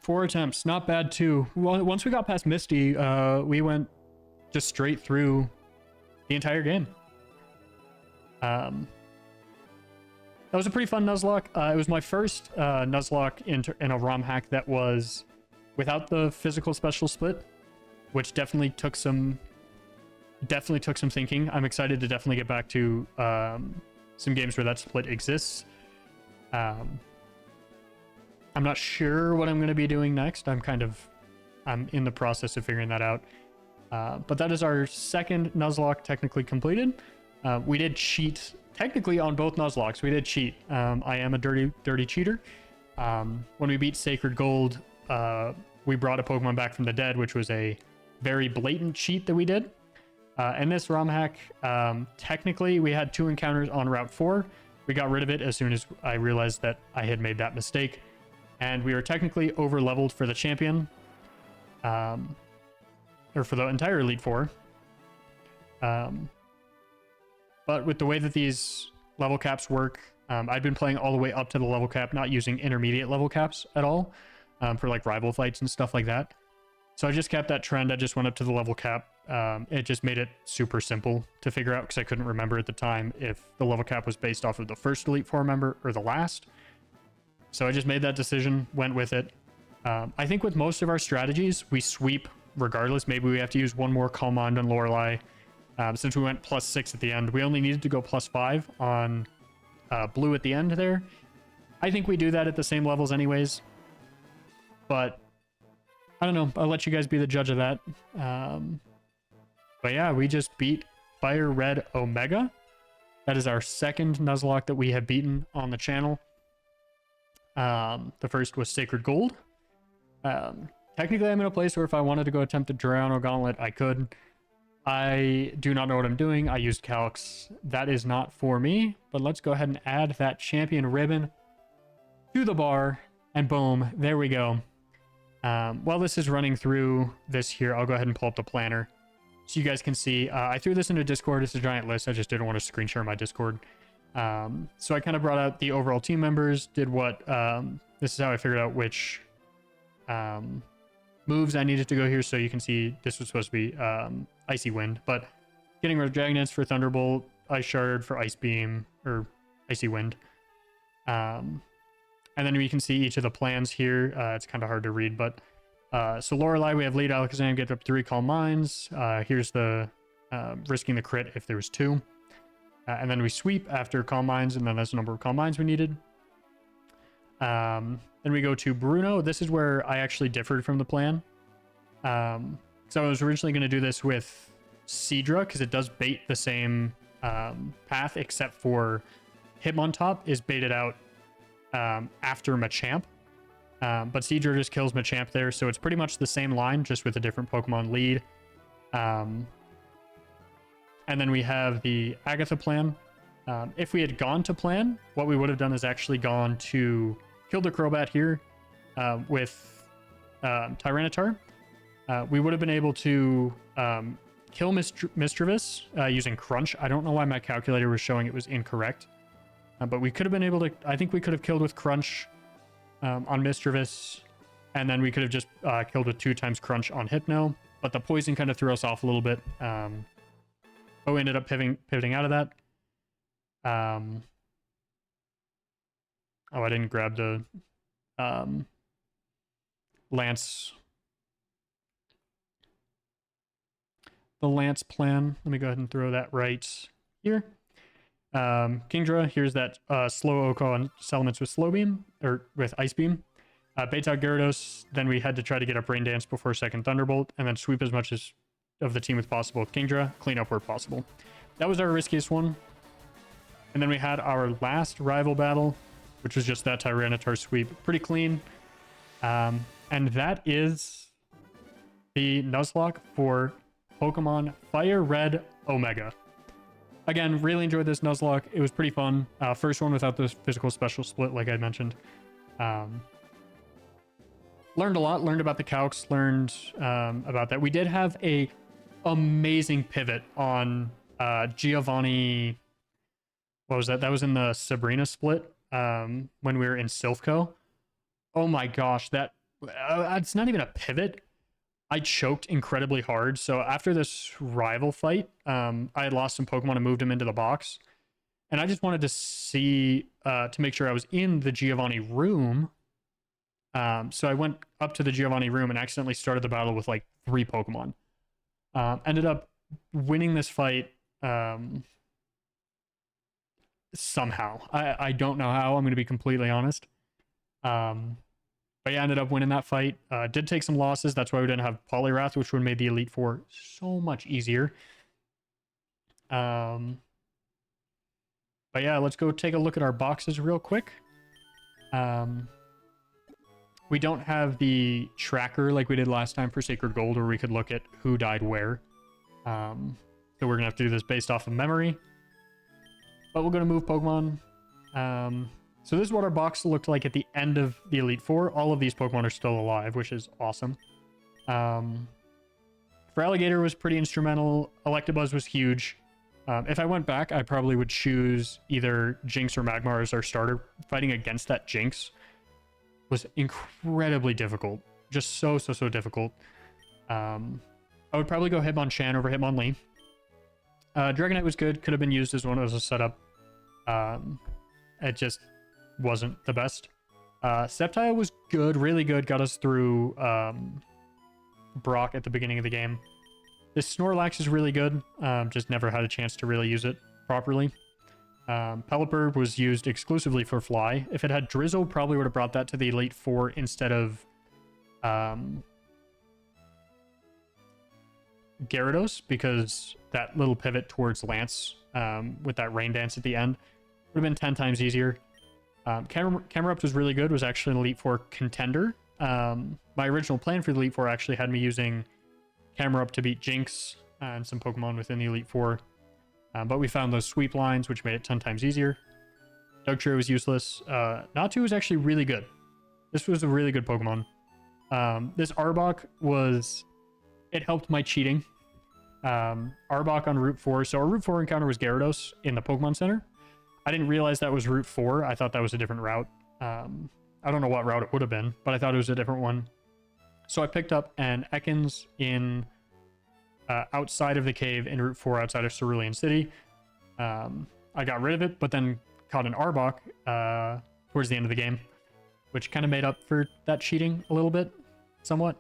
4 attempts, not bad too. Well, once we got past Misty, we went just straight through the entire game. That was a pretty fun Nuzlocke. It was my first Nuzlocke in a ROM hack that was without the physical special split, which definitely took some thinking. I'm excited to definitely get back to some games where that split exists. I'm not sure what I'm going to be doing next. I'm in the process of figuring that out. But that is our second Nuzlocke technically completed. We did cheat technically on both Nuzlockes. We did cheat. I am a dirty cheater. When we beat Sacred Gold, we brought a Pokemon back from the dead, which was a very blatant cheat that we did. And this ROM hack, technically we had 2 encounters on Route 4. We got rid of it as soon as I realized that I had made that mistake. And we were technically over leveled for the champion, or for the entire Elite Four. But with the way that these level caps work, I've been playing all the way up to the level cap, not using intermediate level caps at all, for like rival fights and stuff like that. So I just kept that trend. I just went up to the level cap. It just made it super simple to figure out because I couldn't remember at the time if the level cap was based off of the first Elite Four member or the last. So I just made that decision, went with it. I think with most of our strategies, we sweep regardless. Maybe we have to use one more Calm Mind on Lorelei. Since we went +6 at the end, we only needed to go +5 on Blue at the end there. I think we do that at the same levels anyways. But I don't know. I'll let you guys be the judge of that. But yeah, we just beat Fire Red Omega. That is our second Nuzlocke that we have beaten on the channel. The first was Sacred Gold. Technically, I'm in a place where if I wanted to go attempt a Drowno Gauntlet, I could. I do not know what I'm doing. I used Calx. That is not for me. But let's go ahead and add that champion ribbon to the bar. And boom, there we go. While this is running through this here, I'll go ahead and pull up the planner so you guys can see. I threw this into Discord. It's a giant list. I just didn't want to screen share my Discord. So I kind of brought out the overall team members, did what, this is how I figured out which moves I needed to go here. So you can see this was supposed to be Icy Wind, but getting rid of Dragon Dance for Thunderbolt, Ice Shard for Ice Beam, or Icy Wind. And then we can see each of the plans here. It's kind of hard to read, but so Lorelei, we have lead Alakazam, get up 3 Calm Minds. Here's the risking the crit if there was 2. And then we sweep after Calm Minds, and then that's the number of Calm Minds we needed. Then we go to Bruno. This is where I actually differed from the plan. So I was originally going to do this with Seadra, because it does bait the same path, except for Hitmontop is baited out after Machamp. But Seadra just kills Machamp there, so it's pretty much the same line, just with a different Pokemon lead. And then we have the Agatha plan. If we had gone to plan, what we would have done is actually gone to kill the Crobat here with Tyranitar. We would have been able to kill Mischievous using Crunch. I don't know why my calculator was showing it was incorrect. But we could have been able to, I think we could have killed with Crunch on Mischievous. And then we could have just killed with 2 times Crunch on Hypno. But the poison kind of threw us off a little bit. But we ended up pivoting out of that. Oh, I didn't grab the Lance. The Lance plan. Let me go ahead and throw that right here. Kingdra, here's that slow Oko on Salamence with Slow Beam, or with Ice Beam. Bait out Gyarados, then we had to try to get up Rain Dance before second Thunderbolt, and then sweep as much as of the team as possible with Kingdra, clean up where possible. That was our riskiest one. And then we had our last rival battle, which was just that Tyranitar sweep. Pretty clean. And that is the Nuzlocke for Pokemon Fire Red Omega. Again, really enjoyed this Nuzlocke. It was pretty fun. First one without the physical special split, like I mentioned. Learned a lot. Learned about the calcs. Learned about that. We did have a amazing pivot on Giovanni. What was that? That was in the Sabrina split when we were in Silphco. Oh my gosh, that it's not even a pivot. I choked incredibly hard. So after this rival fight, I had lost some Pokemon and moved him into the box. And I just wanted to see, to make sure I was in the Giovanni room. So I went up to the Giovanni room and accidentally started the battle with like 3 Pokemon. Ended up winning this fight somehow. I don't know how, I'm going to be completely honest. But yeah, I ended up winning that fight. Did take some losses. That's why we didn't have Poliwrath, which would have made the Elite Four so much easier. But yeah, let's go take a look at our boxes real quick. We don't have the tracker like we did last time for Sacred Gold, where we could look at who died where. So we're going to have to do this based off of memory. But we're going to move Pokemon. So this is what our box looked like at the end of the Elite Four. All of these Pokemon are still alive, which is awesome. For Alligator was pretty instrumental. Electabuzz was huge. If I went back, I probably would choose either Jinx or Magmar as our starter. Fighting against that Jinx was incredibly difficult. Just so difficult. I would probably go Hitmonchan over Hitmonlee. Dragonite was good. Could have been used as one as a setup. It just wasn't the best. Sceptile was good, really good. Got us through Brock at the beginning of the game. This Snorlax is really good. Just never had a chance to really use it properly. Pelipper was used exclusively for Fly. If it had Drizzle, probably would have brought that to the Elite Four instead of Gyarados, because that little pivot towards Lance with that Rain Dance at the end would have been 10 times easier. Camerupt was really good, was actually an Elite Four contender. My original plan for the Elite Four actually had me using Camerupt to beat Jinx and some Pokemon within the Elite Four. But we found those sweep lines, which made it 10 times easier. Dugtrio was useless. Natu was actually really good. This was a really good Pokemon. This Arbok was... It helped my cheating. Arbok on Route 4. So our Route 4 encounter was Gyarados in the Pokemon Center. I didn't realize that was Route 4. I thought that was a different route. I don't know what route it would have been, but I thought it was a different one. So I picked up an Ekans in outside of the cave in Route 4 outside of Cerulean City. I got rid of it, but then caught an Arbok towards the end of the game, which kind of made up for that cheating a little bit, somewhat.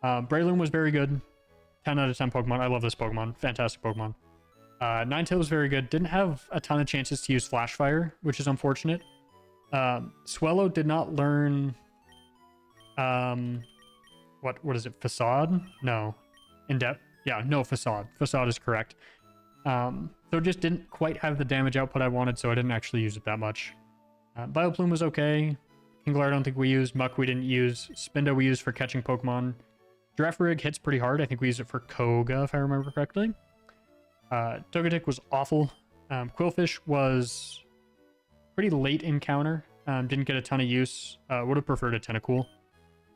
Breloom was very good. 10 out of 10 Pokemon. I love this Pokemon. Fantastic Pokemon. Ninetales was very good. Didn't have a ton of chances to use Flash Fire, which is unfortunate. Swellow did not learn... What is it? Facade? No. In-depth? Yeah, no, Facade. Facade is correct. So it just didn't quite have the damage output I wanted, so I didn't actually use it that much. Bioplume was okay. Kingler I don't think we used. Muck we didn't use. Spindo we used for catching Pokemon. Girafarig hits pretty hard. I think we used it for Koga, if I remember correctly. Togetic was awful. Quillfish was pretty late encounter. Didn't get a ton of use. Would have preferred a Tentacool.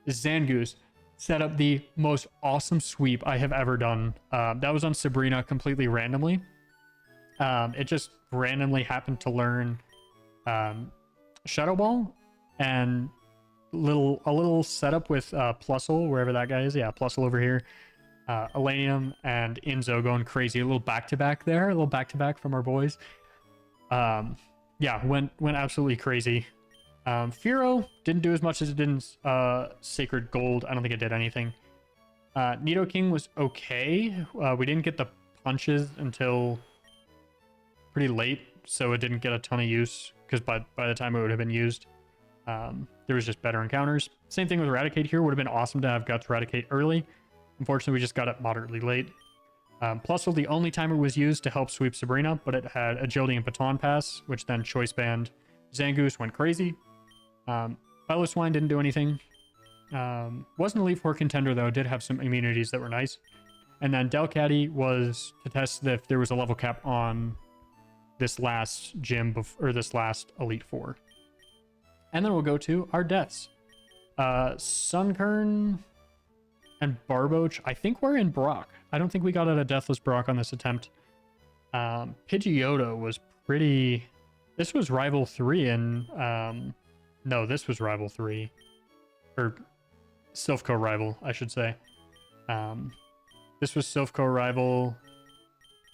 Zangoose set up the most awesome sweep I have ever done. That was on Sabrina completely randomly. It just randomly happened to learn Shadow Ball and a little setup with Plusle, wherever that guy is. Yeah, Plusle over here. Elenium and Inzo going crazy. A little back-to-back there. A little back-to-back from our boys. Yeah, went absolutely crazy. Fearow didn't do as much as it did in Sacred Gold. I don't think it did anything. Nidoking was okay. We didn't get the punches until pretty late, so it didn't get a ton of use, because by the time it would have been used, there was just better encounters. Same thing with Eradicate here. Would have been awesome to have got to Eradicate early. Unfortunately, we just got it moderately late. Plusle, the only time it was used to help sweep Sabrina, but it had Agility and Baton Pass, which then Choice Band. Zangoose went crazy. Piloswine didn't do anything. Wasn't an Elite Four contender, though. Did have some immunities that were nice. And then Delcatty was to test if there was a level cap on this last gym or this last Elite Four. And then we'll go to our deaths. Sunkern and Barboach. I think we're in Brock. I don't think we got out a Deathless Brock on this attempt. Pidgeotto was pretty... This was Rival 3 and... no, this was Rival 3. Or Silphco Rival, I should say. This was Silphco Rival.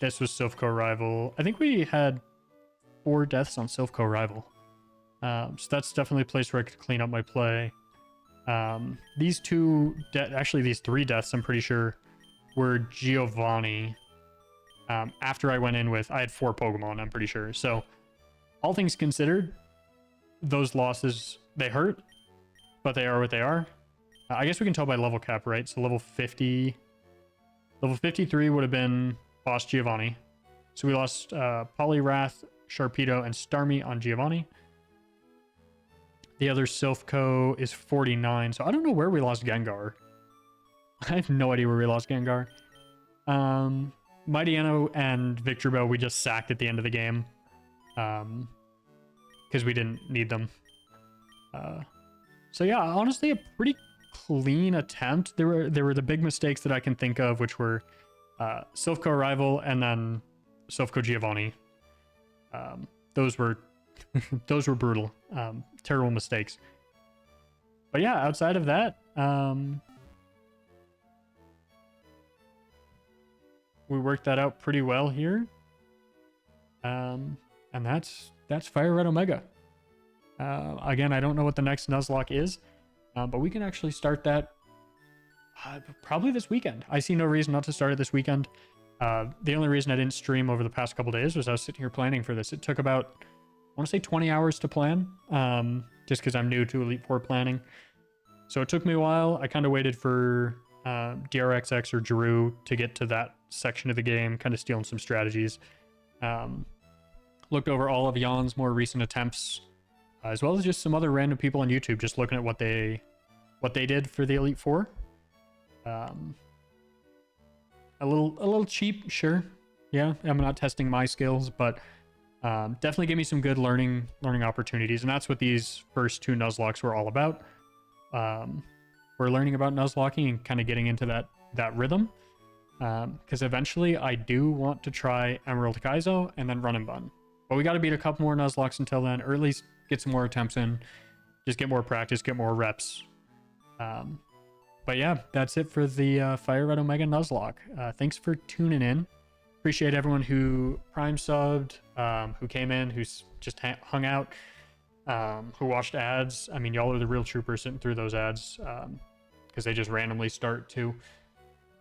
This was Silphco Rival. I think we had 4 deaths on Silphco Rival. So that's definitely a place where I could clean up my play. These actually these 3 deaths, I'm pretty sure, were Giovanni. After I went in with, I had 4 Pokemon, I'm pretty sure. So, all things considered, those losses, they hurt, but they are what they are. I guess we can tell by level cap, right? So level 50, level 53 would have been Boss Giovanni. So we lost Poliwrath, Sharpedo, and Starmie on Giovanni. The other Silphco is 49, so I don't know where we lost Gengar. I have no idea where we lost Gengar. Mightyeno and Victreebel we just sacked at the end of the game. Because we didn't need them. So yeah, honestly, a pretty clean attempt. There were the big mistakes that I can think of, which were Silphco Rival and then Silphco Giovanni. Those were those were brutal, terrible mistakes. But yeah, outside of that, we worked that out pretty well here. And that's Fire Red Omega. Again, I don't know what the next Nuzlocke is, but we can actually start that probably this weekend. I see no reason not to start it this weekend. The only reason I didn't stream over the past couple days was I was sitting here planning for this. It took about, I want to say 20 hours to plan, just because I'm new to Elite Four planning. So it took me a while. I kind of waited for DRXX or Giroux to get to that section of the game, kind of stealing some strategies. Looked over all of Jan's more recent attempts, as well as just some other random people on YouTube, just looking at what they did for the Elite Four. A little cheap, sure. Yeah, I'm not testing my skills, but definitely gave me some good learning opportunities, and that's what these first 2 Nuzlockes were all about. We're learning about Nuzlocking and kind of getting into that rhythm, because eventually I do want to try Emerald Kaizo and then Run and Bun. But we got to beat a couple more Nuzlocks until then, or at least get some more attempts in, just get more practice, get more reps. But yeah, that's it for the Fire Red Omega Nuzlocke. Thanks for tuning in. Appreciate everyone who Prime subbed, who came in, who's just hung out, who watched ads. I mean, y'all are the real troopers sitting through those ads, because they just randomly start too.